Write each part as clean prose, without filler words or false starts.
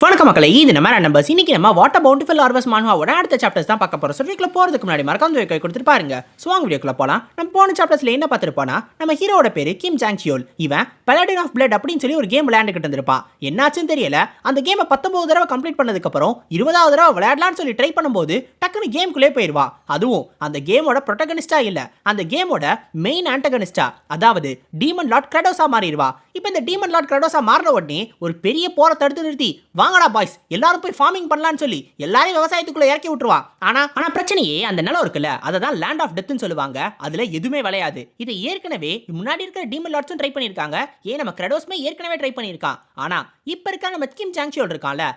வணக்கம் மக்களே, இது நம்ம நம்பர்ஸ். இன்னைக்கு நம்ம வாட்டர் பவுண்டிஃபுல் ஹார்வெஸ்ட் மான்ஹாவோட அடுத்த சாப்டர்ஸ் தான் பார்க்க போறோம். வீடியோக்குள்ள போறதுக்கு முன்னாடி மறக்காம கை கொடுத்துட்டு பாருங்க. சோ வாங்க வீடியோக்குள்ள போலாம். நம்ம போன சாப்டர்ஸ்ல என்ன பார்த்திருப்போம்னா, நம்ம ஹீரோவோட பேரு கிம் ஜாங் சியோல். இவன் பலடின் ஆஃப் பிளட் அப்படின்னு சொல்லி ஒரு கேம் விளையாண்டுக்கிட்டு இருந்திருப்பான். என்னாச்சுன்னு தெரியல. அந்த கேமை 19 தடவை கம்ப்ளீட் பண்ணதுக்கு அப்புறம் 20வது தடவை விளையாடலாம்னு சொல்லி ட்ரை பண்ணும்போது டக்குன்னு கேம்குள்ளே போயிடுவா. அதுவும் அந்த கேமோட ப்ரொட்டகனிஸ்டா இல்ல, அந்த கேமோட மெயின் ஆன்டகனிஸ்டா, அதாவது டீமன் லார்ட் கிரடோஸா மாறிடுவா. இப்போ இந்த டீமன் லார்ட் கிரடோஸா மாறின உடனே ஒரு பெரிய போரை தடுத்து நிறுத்தி, வாங்கடா பாய்ஸ் எல்லாரும் போய் ஃபார்மிங் பண்ணலாம்னு சொல்லி எல்லாரையும் விவசாயத்துக்குள்ள இறக்கி விட்டுருவான். ஆனா பிரச்சனையே அந்த நிலம் இருக்குல்ல, அதை தான் லேண்ட் ஆஃப் டெத்னு சொல்லுவாங்க. அதுல எதுவுமே விளையாது. இதை ஏற்கனவே முன்னாடி இருக்கிற டீமன் லார்ட்ஸும் ட்ரை பண்ணியிருக்காங்க. ஏன் நம்ம கிரடோஸ்மே ஏற்கனவே ட்ரை பண்ணியிருக்கான். ஆனா இப்ப இருக்க நம்ம கிம் ஜாங் சியோல் இருக்கான்ல,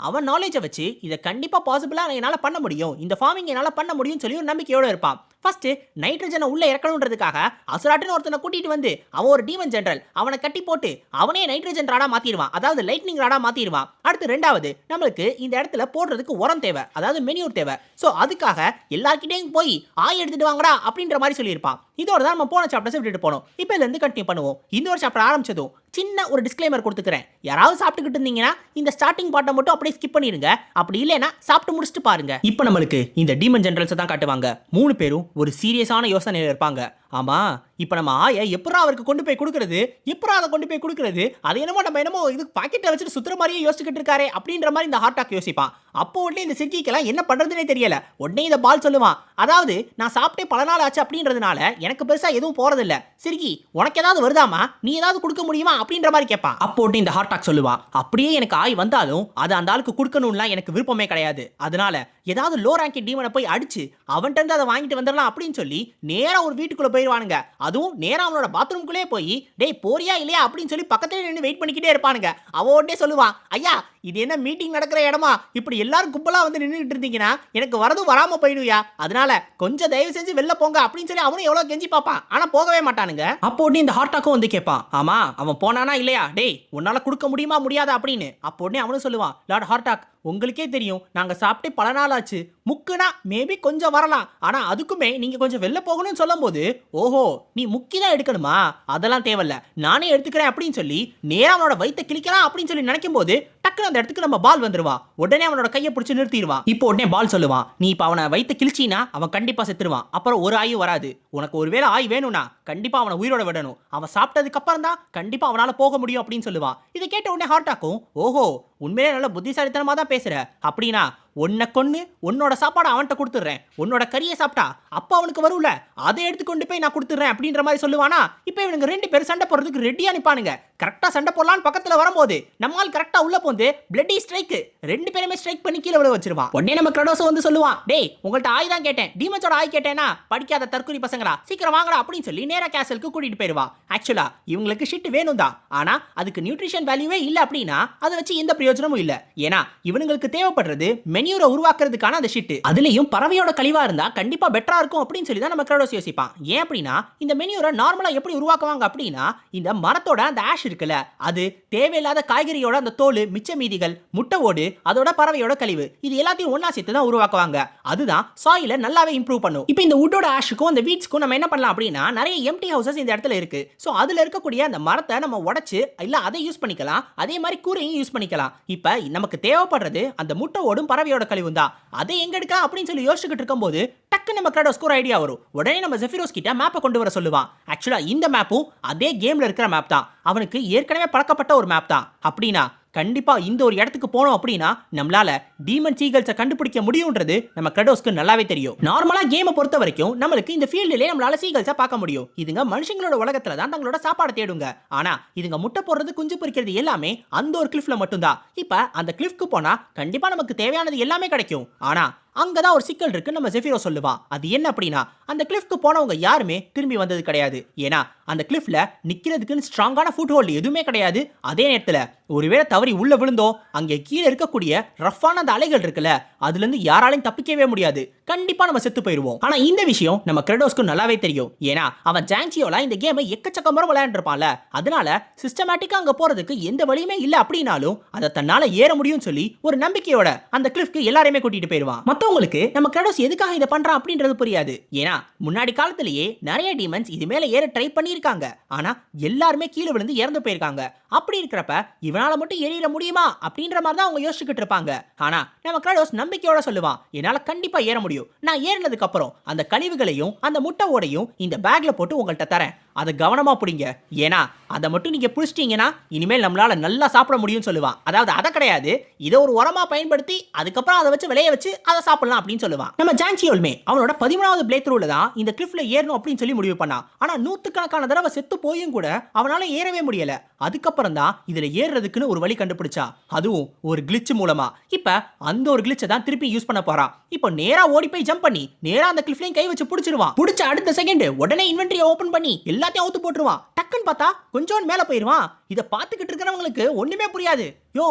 அவன் நாலேஜை வச்சு இதை கண்டிப்பா பாசிபிளா என்னால பண்ண முடியும், இந்த ஃபார்மிங் என்னால பண்ண முடியும்னு சொல்லி ஒரு நம்பிக்கையோட இருப்பான். ஃபர்ஸ்ட் நைட்ரஜனை உள்ள இறக்கணுன்றதுக்காக அசுராட்டுன்னு ஒருத்தனை கூட்டிட்டு வந்து அவன் ஒரு டீமன் ஜெனரல் அவனை கட்டி போட்டு அவனே நைட்ரஜன் ராடா மாத்திடுவான், அதாவது லைட்னிங் ராடா மாத்திடுவான். அடுத்து ரெண்டாவது, நம்மளுக்கு இந்த இடத்துல போடுறதுக்கு உரம் தேவை, அதாவது மெனியூர் தேவை. ஸோ அதுக்காக எல்லார்கிட்டையும் போய் ஆய் எடுத்துட்டு வாங்கடா அப்படின்ற மாதிரி சொல்லியிருப்பான். இதோட தான் நம்ம போன சாப்டர்ஸ் விட்டுட்டு போனோம். இப்போ இதுலேருந்து கண்டினியூ பண்ணுவோம். இந்த ஒரு சாப்டர் ஆரம்பிச்சதும் சின்ன ஒரு டிஸ்க்ளைமர் கொடுத்துக்கிறேன். யாராவது சாப்பிட்டுக்கிட்டு இருந்தீங்கன்னா இந்த ஸ்டார்டிங் பார்ட்டை மட்டும் அப்படியே ஸ்கிப் பண்ணிடுங்க. அப்படி இல்லைன்னா சாப்பிட்டு முடிச்சுட்டு பாருங்க. இப்போ நம்மளுக்கு இந்த டீமன் ஜெனரல்ஸை தான் காட்டுவாங்க. 3 பேரும் ஒரு சீரியஸான யோசனையில் இருப்பாங்க. ஆமா, இப்போ நம்ம ஆயை எப்படா அவருக்கு கொண்டு போய் கொடுக்கறது, எப்படா அதை கொண்டு போய் கொடுக்கறது, அது என்னமோ இது பாக்கெட்டை வச்சுட்டு சுத்துற மாதிரியே யோசிச்சுக்கிட்டு இருக்காரு அப்படின்ற மாதிரி இந்த ஹார்டாக் யோசிப்பான். அப்போ உடனே இந்த சிர்கிக்கெல்லாம் என்ன பண்றதுனே தெரியல. உடனே இந்த பால் சொல்லுவான், அதாவது நான் சாப்பிட்டே பல நாள் ஆச்சு அப்படின்றதுனால எனக்கு பெருசா எதுவும் போறதில்ல. சிர்கி, உனக்கு ஏதாவது வருதாமா, நீ ஏதாவது கொடுக்க முடியுமா அப்படின்ற மாதிரி கேட்பான். அப்போ உடனே இந்த ஹார்டாக் சொல்லுவான், அப்படியே எனக்கு ஆய் வந்தாலும் அது அந்த ஆளுக்கு கொடுக்கணும்லாம் எனக்கு விருப்பமே கிடையாது. அதனால ஏதாவது லோ ரேங்கிங் டீமனை போய் அடிச்சு அவன்கிட்ட இருந்து அதை வாங்கிட்டு வந்துடலாம் அப்படின்னு சொல்லி நேரா ஒரு வீட்டுக்குள்ள போயிடுவானுங்க. அதுவும் நேரா அவனோட பாத்ரூம்குள்ளே போய், டேய் போறியா இல்லையா அப்படின்னு சொல்லி பக்கத்துல நின்று வெயிட் பண்ணிக்கிட்டே இருப்பானுங்க. அவன் உடனே சொல்லுவான், ஐயா இது என்ன மீட்டிங் நடக்கிற இடமா, இப்படி எல்லாரும் கும்பலா வந்து நின்றுட்டு இருந்தீங்கன்னா எனக்கு வரதும் வராம போயிடுவியா, அதனால கொஞ்சம் தயவு செஞ்சு வெளில போங்க அப்படின்னு சொல்லி அவனும் எவ்வளவு கெஞ்சி பார்ப்பான். ஆனா போகவே மாட்டானுங்க. அப்போ உடனே இந்த ஹார்டாக்கும் வந்து கேட்பான், ஆமா அவன் போனானா இல்லையா, டேய் உன்னால கொடுக்க முடியுமா முடியாதா அப்படின்னு. அப்போ உடனே அவனும் சொல்லுவான், லார்ட் ஹார்டாக் உங்களுக்கே தெரியும் நாங்க சாப்பிட்டு பல நாள் ஆச்சு, முக்குனா மேபி கொஞ்சம் வரலாம், ஆனா அதுக்குமே நீங்க கொஞ்சம் வெளில போகணும்னு சொல்லும் போது, ஓஹோ நீ முக்கி தான் எடுக்கணுமா, அதெல்லாம் தேவையில்ல நானே எடுத்துக்கிறேன் அப்படின்னு சொல்லி நேரா அவனோட வயித்தை கிழிக்கலாம் அப்படின்னு சொல்லி நினைக்கும் போது டக்குனு அந்த இடத்துக்கு நம்ம பால் வந்துருவான். உடனே அவனோட கையை பிடிச்சி நிறுத்திடுவான். இப்போ உடனே பால் சொல்லுவான், நீ இப்போ அவனை வயித்தை கிழிச்சினா அவன் கண்டிப்பா செத்துருவான், அப்புறம் ஒரு ஆயும் வராது. உனக்கு ஒருவேளை ஆய் வேணும்னா கண்டிப்பா அவனை உயிரோட விடணும், அவன் சாப்பிட்டதுக்கு அப்புறம் தான் கண்டிப்பா அவனால போக முடியும் அப்படின்னு சொல்லுவான். இதை கேட்ட உடனே ஹார்டாக்கும், ஓஹோ உண்மையிலே நல்ல புத்திசாலித்தனமா தான் பேசுற, அப்படின்னா உன்னை கொன்னு உன்னோட சாப்பாடு அவன்கிட்ட கொடுத்துட்றேன், உன்னோட கறியை சாப்பிட்டா அப்போ அவனுக்கு வரும்ல அதை எடுத்துக்கொண்டு போய் நான் கொடுத்துட்றேன் அப்படின்ற மாதிரி சொல்லுவானா. இப்போ இவனுங்க 2 பேரும் சண்டை போடுறதுக்கு ரெடியா நிப்பானுங்க. கரெக்டா சண்டை போடலான்னு பக்கத்துல வரும்போது நம்மால் கரெக்டா உள்ள போந்து பிளட்டி ஸ்ட்ரைக் 2 பேருமே ஸ்ட்ரைக் பண்ணி கீழே விழ வச்சிருவான். உடனே நம்ம கிரடோஸ் வந்து சொல்லுவான், டேய் உங்கள்ட்ட ஆய் தான் கேட்டேன், டீமன்ஸோட ஆய் கேட்டேனா, படிக்காத தற்கொலை பசங்களா சீக்கிரம் வாங்கடா அப்படின்னு சொல்லி நேரா கேசலுக்கு கூட்டிட்டு போயிடுவான். ஆக்சுவலா இவங்களுக்கு ஷிட் வேணும் தான், ஆனா அதுக்கு நியூட்ரிஷன் வேல்யூவே இல்ல அப்படின்னா அதை வச்சு எந்த பிரயோஜனமும் இல்ல. ஏன்னா இவங்களுக்கு தேவைப்படுறது மெனியூரை உருவாக்குறதுக்கான அந்த ஷிட், அதுலயும் பறவையோட கழிவா இருந்தா கண்டிப்பா பெட்டரா இருக்கும் அப்படின்னு சொல்லி தான் நம்ம கிரடோஸ் யோசிப்பான். ஏன் அப்படின்னா இந்த மெனியூரை நார்மலா எப்படி உருவாக்குவாங்க அப்படின்னா, இந்த மரத்தோட அந்த ஆஷ் இருக்குல்ல, அது தேவையில்லாத காய்கறியோட அந்த தோல், மிச்ச மீதிகள், முட்டை ஓடு, அதோட பறவையோட கழிவு, இது எல்லாத்தையும் ஒண்ணா சேர்த்து தான் உருவாக்குவாங்க. அதுதான் சாயில நல்லாவே இம்ப்ரூவ் பண்ணும். இப்போ இந்த வுட்டோட ஆஷுக்கும் அந்த வீட்ஸ்க்கும் நம்ம என்ன பண்ணலாம் அப்படின்னா, நிறைய எம்டி ஹவுசஸ் இந்த இடத்துல இருக்கு. ஸோ அதுல இருக்கக்கூடிய அந்த மரத்தை நம்ம உடைச்சு இல்ல அதை யூஸ் பண்ணிக்கலாம், அதே மாதிரி கூரையும் யூஸ் பண்ணிக்கலாம். இப்போ நமக்கு தேவைப்படுறது அந்த முட்டை ஓடும் பறவையோட கழிவு தான். அதை எங்க எடுக்கலாம் அப்படின்னு சொல்லி யோசிச்சுக்கிட்டு இருக்கும்போது டக்கு நம்ம கிரடோஸ்க்கு ஒரு ஐடியா வரும். உடனே நம்ம ஜெஃபிரோஸ் கிட்ட மேப்பை கொண்டு வர சொல்லுவான். ஆக்சுவலா இந்த மேப்பும் அதே கேம்ல இருக்கிற மேப் தான், அவனுக்கு ஏற்கனவே பழக்கப்பட்ட ஒரு மேப் தான். அப்படின்னா கண்டிப்பா இந்த ஒரு இடத்துக்கு போனோம் அப்படின்னா நம்மளால டீமன் சீகல்ஸை கண்டுபிடிக்க முடியும்ன்றது நம்ம கிரடோஸ்க்கு நல்லாவே தெரியும். நார்மலா கேமை பொறுத்த வரைக்கும் நம்மளுக்கு இந்த ஃபீல்டிலே நம்மளால சீகல்ஸை பார்க்க முடியும். இதுங்க மனுஷங்களோட உலகத்துல தான் தங்களோட சாப்பாடு தேடுங்க. ஆனா இதுங்க முட்டை போடுறது, குஞ்சு பொரிக்கிறது எல்லாமே அந்த ஒரு கிளிஃப்ல மட்டும்தான். இப்ப அந்த கிளிஃப்க்கு போனா கண்டிப்பா நமக்கு தேவையானது எல்லாமே கிடைக்கும். ஆனா அங்கதான் ஒரு சிக்கல் இருக்கு நம்ம ஜெஃபிரோ சொல்லுவான். அது என்ன அப்படின்னா, அந்த கிளிஃப்க்கு போனவங்க யாருமே திரும்பி வந்தது கிடையாது. ஏன்னா அந்த கிளிஃப்ல நிக்கிறதுக்கு ஸ்ட்ராங்கான ஃபுட் ஹோல்ட் எதுவுமே கிடையாது. அதே நேரத்துல ஒருவேளை தவறி உள்ள விழுந்தோம், அங்கே கீழே இருக்கக்கூடிய ரஃப்பான அந்த அலைகள் இருக்குல்ல, அதுல இருந்து யாராலையும் தப்பிக்கவே முடியாது. கண்டிப்பா நம்ம செத்து போயிருவோம். ஆனா இந்த விஷயம் நம்ம கிரெடோஸ்க்கு நல்லாவே தெரியும். ஏன்னா அவன் ஜாங்சியோல இந்த கேமை எக்கச்சக்க முறை விளையாண்டுருப்பான்ல. அதனால சிஸ்டமேட்டிக்கா அங்க போறதுக்கு எந்த வழியுமே இல்ல அப்படின்னாலும் அதை தன்னால ஏற முடியும்னு சொல்லி ஒரு நம்பிக்கையோட அந்த கிளிஃப்க்கு எல்லாரையுமே கூட்டிட்டு போயிருவான். மத்தவங்களுக்கு நம்ம கிரெடோஸ் எதுக்காக இதை பண்றான் அப்படின்றது புரியாது. ஏன்னா முன்னாடி காலத்திலேயே நிறைய டீமன்ஸ் இது மேல ஏற ட்ரை பண்ணியிருக்காங்க. ஆனா எல்லாருமே கீழே விழுந்து இறந்து போயிருக்காங்க. அப்படி இருக்கிறப்ப இவனால மட்டும் ஏறிட முடியுமா அப்படின்ற மாதிரி தான் அவங்க யோசிச்சுக்கிட்டு இருப்பாங்க. ஆனா நம்ம கிரெடோஸ் நம்பிக்கையோட சொல்லுவான், என்னால கண்டிப்பா ஏற முடியும். நான் ஏறினதுக்கு அப்புறம் அந்த கழிவுகளையும் அந்த முட்டை ஓடையும் இந்த பேக்ல போட்டு உங்கள்கிட்ட தரேன். அதை கவனமா பிடிங்க. ஏன்னா அதை மட்டும் நீங்க புடிச்சிட்டீங்கன்னா இனிமேல் நம்மளால நல்லா சாப்பிட முடியும்னு சொல்லுவான். அதாவது அதை கிடையாது, இதை ஒரு உரமா பயன்படுத்தி அதுக்கப்புறம் அதை வச்சு விளைய வச்சு அதை சாப்பிடலாம் அப்படின்னு சொல்லுவான். நம்ம ஜான்சியோல்மே அவனோட 13வது பிளே த்ரூல தான் இந்த கிளிஃப்ல ஏறணும் அப்படின்னு சொல்லி முடிவு பண்ணான். ஆனா நூத்துக்கணக்கான தடவை செத்து போயும் கூட அவனால ஏறவே முடியல. அதுக்கப்புறம் தான் இதுல ஏறுறதுக்குன்னு ஒரு வழி கண்டுபிடிச்சா, அதுவும் ஒரு கிளிட்ச் மூலமா. இப்ப அந்த ஒரு கிளிட்சை தான் திருப்பி யூஸ் பண்ண போறான். இப்போ நேரா ஓடி போய் ஜம்ப் பண்ணி நேரா அந்த கிளிஃப்லையும் கை வச்சு பிடிச்சிருவான். பிடிச்ச அடுத்த செகண்ட் உடனே இன்வென்டரியை ஓபன் பண்ணி எல்லாத்தையும் அவுத்து போட்டுருவான். டக்குன்னு பார்த்தா கொஞ்சம் மேல போயிருவான். இதை பார்த்துக்கிட்டு இருக்கிறவங்களுக்கு ஒண்ணுமே புரியாது. யோ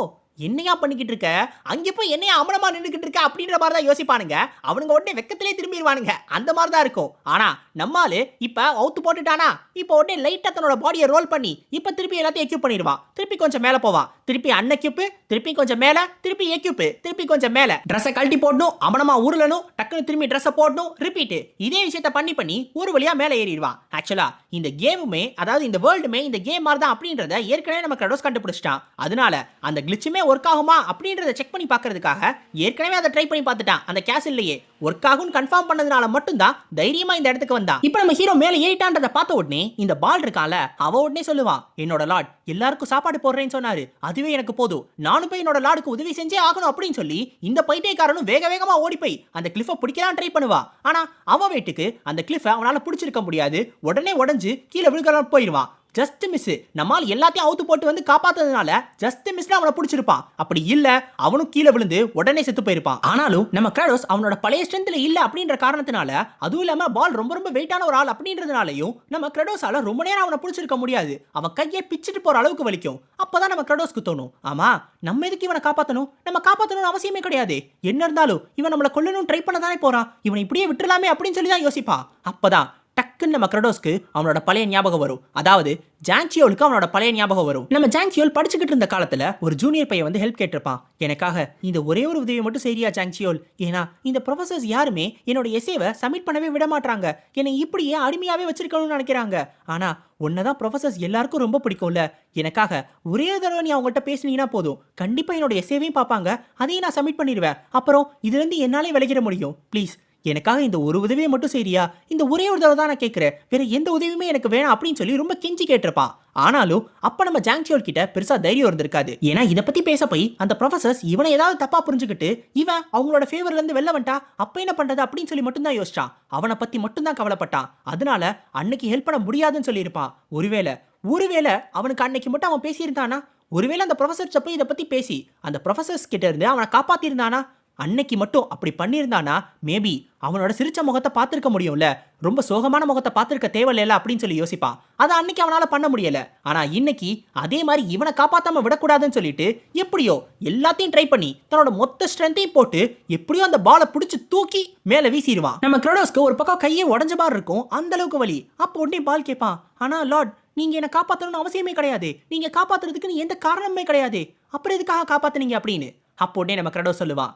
என்னையா பண்ணிக்கிட்டு இருக்க, அங்கே போய் என்னையா அமனமா நின்றுக்கிட்டு இருக்க அப்படின்ற மாதிரி தான் யோசிப்பானுங்க. அவனுங்க உடனே வெக்கத்திலே திரும்பிடுவானுங்க. அந்த மாதிரி தான் இருக்கும். ஆனா நம்மாலு இப்ப அவுத்து போட்டுட்டானா, இப்போ உடனே லைட்டா தன்னோட பாடியை ரோல் பண்ணி இப்ப திருப்பி எல்லாத்தையும் எக்யூப் பண்ணிடுவான். திருப்பி கொஞ்சம் மேல போவான், திருப்பி அன்எக்யூப், திருப்பி கொஞ்சம் மேல, திருப்பி எக்யூப், திருப்பி கொஞ்சம் மேல. ட்ரெஸ்ஸை கழட்டி போடணும், அமனமா உருளணும், டக்குன்னு திரும்பி ட்ரெஸ்ஸை போடணும், ரிப்பீட். இதே விஷயத்த பண்ணி ஒரு வழியா மேல ஏறிடுவான். ஆக்சுவலா இந்த கேமுமே, அதாவது இந்த வேர்ல்டுமே இந்த கேம் மாதிரி தான் அப்படின்றத ஏற்கனவே நம்ம கிரெடோஸ் கண்டுபிடிச்சிட்டான். அதனால அந்த கிளிட்சுமே ஒர்க் ஆகுமா அப்படின்றத செக் பண்ணி பார்க்கிறதுக்காக ஏற்கனவே அதை ட்ரை பண்ணி பார்த்துட்டான். அந்த கேசில்லையே ஒர்க் ஆகும் கன்ஃபார்ம் பண்ணதுனால மட்டும்தான் தைரியமா இந்த இடத்துக்கு வந்தான். இப்போ நம்ம ஹீரோ மேல ஏறிட்டான்றத பார்த்த உடனே இந்த பால் இருக்கான்ல, அவ உடனே சொல்லுவான், என்னோட லார்ட் எல்லாருக்கும் சாப்பாடு போடுறேன்னு சொன்னாரு, அதுவே எனக்கு போதும், நானும் போய் என்னோட லார்டுக்கு உதவி செஞ்சே ஆகணும் அப்படின்னு சொல்லி இந்த பைத்தியக்காரனும் வேக வேகமா ஓடி போய் அந்த கிளிஃபை பிடிக்கலாம் ட்ரை பண்ணுவா. ஆனா அவ வெயிட்டுக்கு அந்த கிளிஃபை அவனால பிடிச்சிருக்க முடியாது. உடனே உடஞ்சு கீழே விழுகலாம் போயிடுவான். Just miss. நம்மால் எல்லாத்தையும் அவுத்து போட்டு வந்து காப்பாத்ததுனால ஜஸ்ட் மிஸ்ல அவனை பிடிச்சிருப்பான். அப்படி இல்ல அவனும் கீழே விழுந்து உடனே செத்து போயிருப்பான். ஆனாலும் நம்ம கிரெடோஸ் அவனோட பழைய ஸ்ட்ரென்த்ல இல்ல அப்படின்ற காரணத்தினால, அதுவும் இல்லாம பால் ரொம்ப ரொம்ப வெயிட்டான ஒரு ஆள் அப்படின்றதுனாலையும் நம்ம கிரெடோஸால ரொம்ப நேரம் அவனை பிடிச்சிருக்க முடியாது. அவன் கையை பிச்சுட்டு போற அளவுக்கு வலிக்கும். அப்பதான் நம்ம கிரெடோஸ்க்கு தோணும், ஆமா நம்ம எதுக்கு இவனை காப்பாத்தணும், நம்ம காப்பாத்தணும்னு அவசியமே கிடையாது. என்ன இருந்தாலும் இவன் நம்மளை கொல்லணும் ட்ரை பண்ண தானே போறான், இவனை இப்படியே விட்டுலாமே அப்படின்னு சொல்லி தான் யோசிப்பான். அப்பதான் டக்குன்னு நம்ம கிரெடோஸ்க்கு அவனோட பழைய ஞாபகம் வரும். அதாவது ஜாங்சியோலுக்கு அவனோட பழைய ஞாபகம் வரும். நம்ம ஜாங்சியோல் படிச்சுக்கிட்டு இருந்த காலத்துல ஒரு ஜூனியர் பையன் வந்து ஹெல்ப் கேட்டிருப்பான். எனக்காக இந்த ஒரே ஒரு உதவி மட்டும் செய்றியா ஜாங்சியோல், ஏன்னா இந்த ப்ரொஃபசர்ஸ் யாருமே என்னோட எஸ்ஏவை சப்மிட் பண்ணவே விட மாட்டாங்க, என்னை இப்படியே அடிமையாவே வச்சிருக்கணும்னு நினைக்கிறாங்க. ஆனா உன்னதான் ப்ரொஃபசர்ஸ் எல்லாருக்கும் ரொம்ப பிடிக்கும்ல, எனக்காக ஒரே தடவை நீ அவங்கள்ட்ட பேசினீங்கன்னா போதும், கண்டிப்பா என்னோட எஸ்ஏவையும் பார்ப்பாங்க, அதையும் நான் சப்மிட் பண்ணிடுவேன். அப்புறம் இதுல இருந்து என்னாலே விலகிட முடியும். ப்ளீஸ் எனக்காக இந்த ஒரு உதவியை மட்டும் செய்றியா, இந்த ஒரே ஒரு தடவை தான் நான் கேட்கிறேன், வேற எந்த உதவியுமே எனக்கு வேணாம் அப்படின்னு சொல்லி ரொம்ப கெஞ்சி கேட்டிருப்பான். ஆனாலும் அப்ப நம்ம ஜாங்சியோல் கிட்ட பெருசா தைரியம் இருந்திருக்காது. ஏன்னா இதை பத்தி பேச போய் அந்த ப்ரொஃபசர்ஸ் இவனை ஏதாவது தப்பா புரிஞ்சுக்கிட்டு இவன் அவங்களோட ஃபேவர்ல இருந்து வெளில வந்துட்டா அப்ப என்ன பண்றது அப்படின்னு சொல்லி மட்டும்தான் யோசிச்சான். அவனை பத்தி மட்டும்தான் கவலைப்பட்டான். அதனால அன்னைக்கு ஹெல்ப் பண்ண முடியாதுன்னு சொல்லியிருப்பான். ஒருவேளை அவனுக்கு அன்னைக்கு மட்டும் அவன் பேசியிருந்தானா, ஒருவேளை அந்த ப்ரொஃபசர்ஸ் போய் இதை பத்தி பேசி அந்த ப்ரொஃபசர்ஸ் கிட்ட இருந்து அவனை காப்பாத்திருந்தானா, அன்னைக்கு மட்டும் அப்படி பண்ணியிருந்தானா மேபி அவனோட சிரிச்ச முகத்தை பார்த்துருக்க முடியும்ல, ரொம்ப சோகமான முகத்தை பார்த்துருக்க தேவையில்ல அப்படின்னு சொல்லி யோசிப்பான். அதை அன்னைக்கு அவனால பண்ண முடியல. ஆனா இன்னைக்கு அதே மாதிரி இவனை காப்பாத்தாம விடக்கூடாதுன்னு சொல்லிட்டு எப்படியோ எல்லாத்தையும் ட்ரை பண்ணி தன்னோட மொத்த ஸ்ட்ரென்த்தையும் போட்டு எப்படியோ அந்த பாலை பிடிச்சி தூக்கி மேல வீசிடுவான். நம்ம கிரெடோஸ்க்கு ஒரு பக்கம் கையே உடஞ்ச மாதிரி இருக்கும், அந்த அளவுக்கு வலி. அப்போ உடனே பால் கேட்பான், ஆனா லார்ட் நீங்க என்ன காப்பாற்றணும்னு அவசியமே கிடையாது, நீங்க காப்பாத்துறதுக்கு எந்த காரணமே கிடையாது, அப்புறம் எதுக்காக காப்பாத்துனீங்க அப்படின்னு. அப்போ உடனே நம்ம கிரெடோஸ் சொல்லுவான்,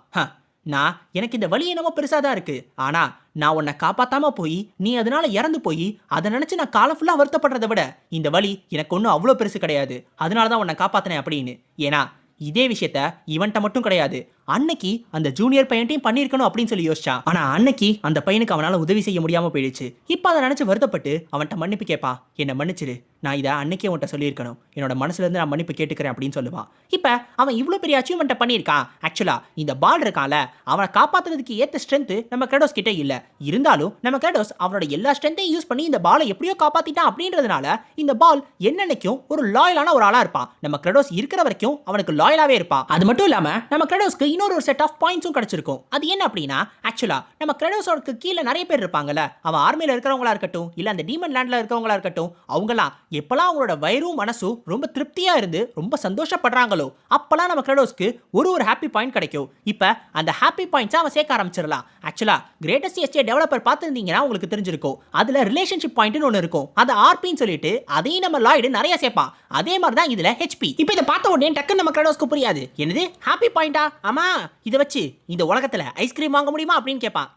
நான் எனக்கு இந்த வலி என்னமோ பெருசாக தான் இருக்கு, ஆனா நான் உன்னை காப்பாத்தாம போய் நீ அதனால இறந்து போய் அதை நினைச்சு நான் காலம் ஃபுல்லா வருத்தப்படுறதை விட இந்த வலி எனக்கு ஒன்றும் அவ்வளோ பெருசு கிடையாது, அதனால தான் உன்னை காப்பாத்தினேன் அப்படின்னு. ஏன்னா இதே விஷயத்த இவன்ட்ட மட்டும் கிடையாது, அன்னைக்கு அந்த ஜூனியர் பையன்ட்டையும் பண்ணியிருக்கணும் அப்படின்னு சொல்லி யோசிச்சான். ஆனா அன்னைக்கு அந்த பையனுக்கு அவனால உதவி செய்ய முடியாம போயிடுச்சு. இப்போ அதை நினைச்சு வருத்தப்பட்டு அவன்கிட்ட மன்னிப்பு கேட்பான். என்னை மன்னிச்சிரு, நான் இதை அன்னைக்கே உன்ட்ட சொல்லியிருக்கணும், என்னோட மனசுல இருந்து நான் மன்னிப்பு கேட்டுக்கிறேன் அப்படின்னு சொல்லுவான். இப்போ அவன் இவ்வளோ பெரிய அச்சீவ்மெண்ட்டை பண்ணியிருக்கான். ஆக்சுவலா இந்த பால் இருக்கான்ல, அவனை காப்பாற்றுறதுக்கு ஏற்ற ஸ்ட்ரென்த் நம்ம கிரெடோஸ் கிட்ட இல்லை. இருந்தாலும் நம்ம கிரெடோஸ் அவனோட எல்லா ஸ்ட்ரென்த்தையும் யூஸ் பண்ணி இந்த பாலை எப்படியோ காப்பாத்திட்டான் அப்படின்றதுனால இந்த பால் என்னன்னைக்கும் ஒரு லாயலான ஒரு ஆளா இருப்பான். நம்ம கிரெடோஸ் இருக்கிற வரைக்கும் அவனுக்கு லாயலாவே இருப்பான். அது மட்டும் இல்லாம நம்ம கிரெடோஸ்க்கு இன்னொரு செட் ஆஃப் பாயிண்ட்ஸும் கிடைச்சிருக்கும். அது என்ன அப்படின்னா, ஆக்சுவலா நம்ம கிரெடோஸோட கீழ நிறைய பேர் இருப்பாங்கல்ல, அவன் ஆர்மியில இருக்கிறவங்களா இருக்கட்டும், இல்ல அந்த டீமன் லேண்ட்ல இருக்கிறவங்களா இருக்கட்டும், அவங்கலாம் எப்பலாம் அவங்களோட வயிறும் மனசும் ரொம்ப திருப்தியா இருந்து ரொம்ப சந்தோஷப்படுறாங்களோ அப்பலாம் நம்ம கிரெடோஸ்க்கு ஒரு ஹாப்பி பாயிண்ட் கிடைக்கும். இப்ப அந்த ஹாப்பி பாயிண்ட்ஸ் அவன் சேர்க்க ஆரம்பிச்சிடலாம். ஆக்சுவலா கிரேட்டஸ்ட் எஸ்டே டெவலப்பர் பார்த்துருந்தீங்கன்னா உங்களுக்கு தெரிஞ்சிருக்கும். அதுல ரிலேஷன்ஷிப் பாயிண்ட்னு ஒன்று இருக்கும். அது ஆர்பின்னு சொல்லிட்டு அதையும் நம்ம லாய்டு நிறைய சேர்ப்பான். அதே மாதிரி தான் இதுல ஹெச்பி. இப்போ இதை பார்த்த உடனே டக்குன்னு நம்ம கிரெடோஸ்க்கு புரியாது. என்னது ஹாப்பி பாயிண்டா? ஆமா, இதை வச்சு இந்த உலகத்துல ஐஸ்கிரீம் வாங்க முடியுமா அப்படின்னு கேட்பான்.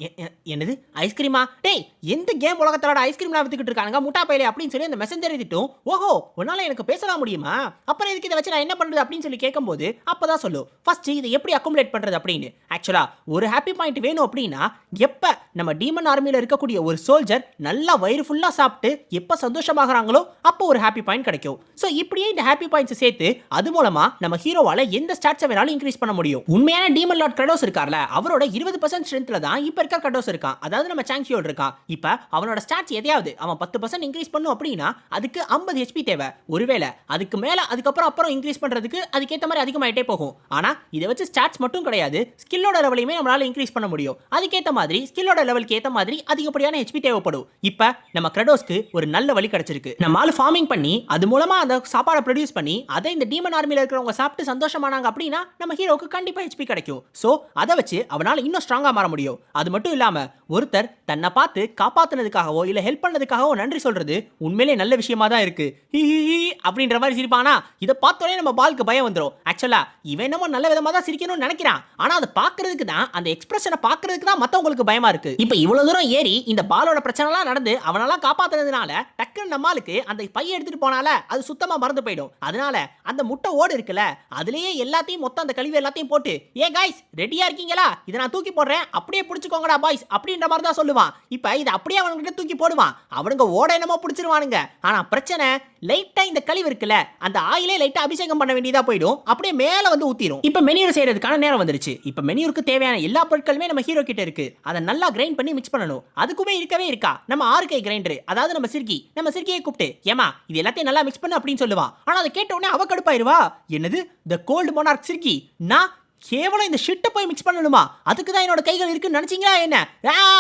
என்னது ஐஸ்கிரீமா? டேய், எந்த கேம் உலகத்தோட ஐஸ்கிரீம்லாம் வித்துக்கிட்டு இருக்காங்க முட்டா பையிலே அப்படின்னு சொல்லி அந்த மெசஞ்சர் திட்டும். ஓஹோ, உன்னால எனக்கு பேசலாம் முடியுமா? அப்புறம் இதுக்கு இதை வச்சு நான் என்ன பண்றது அப்படின்னு சொல்லி கேட்கும்போது அப்பதான் சொல்லும், ஃபர்ஸ்ட் இதை எப்படி அக்குமுலேட் பண்றது அப்படின்னு. ஆக்சுவலா ஒரு ஹாப்பி பாயிண்ட் வேணும் அப்படின்னா எப்ப நம்ம டீமன் ஆர்மியில இருக்கக்கூடிய ஒரு சோல்ஜர் நல்லா வயிறு ஃபுல்லா சாப்பிட்டு எப்ப சந்தோஷமாகறாங்களோ அப்போ ஒரு ஹாப்பி பாயிண்ட் கிடைக்கும். சோ இப்படியே இந்த ஹாப்பி பாயிண்ட்ஸ் சேர்த்து அது மூலமா நம்ம ஹீரோவால எந்த ஸ்டாட்ஸை வேணாலும் இன்க்ரீஸ் பண்ண முடியும். உண்மையான டீமன் லார்ட் கிரெடோஸ் இருக்கார்ல, அவரோட 20% ஸ்ட்ரென்த்ல தான் இப்ப இருக்க கிரெடோஸ் இருக்கான். அதாவது நம்ம சாங்ஷியோல் இருக்கான். இப்ப அவனோட ஸ்டாட்ஸ் எதையாவது அவன் 10% இன்க்ரீஸ் பண்ணும் அப்படின்னா அதுக்கு 50 HP தேவை. ஒருவேளை அதுக்கு மேல அதுக்கப்புறம் இன்க்ரீஸ் பண்றதுக்கு அதுக்கேற்ற மாதிரி அதிகமாயிட்டே போகும். ஆனா இதை வச்சு ஸ்டாட்ஸ் மட்டும் கிடையாது, ஸ்கில்லோட லெவலையுமே நம்மளால இன்க்ரீஸ் பண்ண முடியும். அதுக்கேற்ற மாதிரி ஸ்கில்லோட லெவலுக்கு ஏற்ற மாதிரி அதிகப்படியான HP தேவைப்படும். இப்ப நம்ம கிரெடோஸ்க்கு ஒரு நல்ல வழி கிடைச்சிருக்கு. நம்மால ஃபார்மிங் பண்ணி அது மூலமா அந்த சாப்பாடை ப்ரொடியூஸ் பண்ணி அதை இந்த டீமன் ஆர்மியில இருக்கிறவங்க சாப்பிட்டு சந்தோஷமானாங்க அப்படின்னா நம்ம ஹீரோக்கு கண்டிப்பா HP கிடைக்கும். சோ அதை வச்சு அவனால இன்னும் ஸ்ட்ராங்கா மாற முடியும். அது மட்டும் இல்லாம ஒருத்தர் தன்னை பார்த்து காப்பாத்துனதுக்காகவோ இல்ல ஹெல்ப் பண்ணதுக்காகவோ நன்றி சொல்றது உண்மையிலேயே நல்ல விஷயமா தான் இருக்கு. அப்படின்ற மாதிரி சிரிப்பானா, இதை பார்த்தோன்னே நம்ம பாலுக்கு பயம் வந்துடும். ஆக்சுவலா இவன் என்னமோ நல்ல விதமா தான் சிரிக்கணும்னு நினைக்கிறான். ஆனா அதை பாக்குறதுக்கு தான், அந்த எக்ஸ்பிரஷனை பாக்குறதுக்கு தான் மத்தவங்களுக்கு பயமா இருக்கு. இப்ப இவ்வளவு தூரம் ஏறி இந்த பாலோட பிரச்சனை எல்லாம் நடந்து அவனெல்லாம் காப்பாத்துனதுனால டக்குன்னு நம்மளுக்கு அந்த பைய எடுத்துட்டு போனால அது சுத்தமா மறந்து போயிடும். அதனால அந்த முட்டை ஓடு இருக்குல்ல, அதுலயே எல்லாத்தையும் மொத்தம் அந்த கழிவு எல்லாத்தையும் போட்டு, ஏ கைஸ் ரெடியா இருக்கீங்களா, இதை நான் தூக்கி போடுறேன், அப்படியே பிடிச்சுக்கோங்கடா பாய்ஸ் அப்படின்ற மாதிரி தான் சொல்லுவான். இப்ப இதை அப்படியே அவனுக்கிட்ட தூக்கி போடுவான். அவனுங்க ஓட என்னமோ பிடிச்சிருவானுங்க. ஆனா பிரச்சனை லைட்டா இந்த கழிவு இருக்குல்ல, அந்த ஆயிலே லைட்டா அபிஷேகம் பண்ண வேண்டியதா போயிடும். அப்படியே மேல வந்து ஊத்திரும். இப்ப மெனியூர் செய்யறதுக்கான நேரம் வந்துருச்சு. இப்ப மெனியூருக்கு தேவையான எல்லா பொருட்களுமே நம்ம ஹீரோ கிட்ட இருக்கு. அதை நல்லா கிரைண்ட் பண்ணி மிக்ஸ் பண்ணணும். அதுக்குமே இருக்கவே இருக்கா நம்ம 6 கை கிரைண்டர், அதாவது நம்ம சிர்கியை கூப்பிட்டு, ஏமா இது எல்லாத்தையும் நல்லா மிக்ஸ் பண்ணு அப்படின்னு சொல்லுவான். ஆனா அதை கேட்ட உடனே அவ கடுப்பாயிருவா. என்னது தி கோல்ட் மோனார்க் சிர்கி, நான் கேவலம் இந்த ஷிட்டை போய் மிக்ஸ் பண்ணணுமா? அதுக்கு தான் என்னோட கைகள் இருக்குன்னு நினைச்சீங்களா என்ன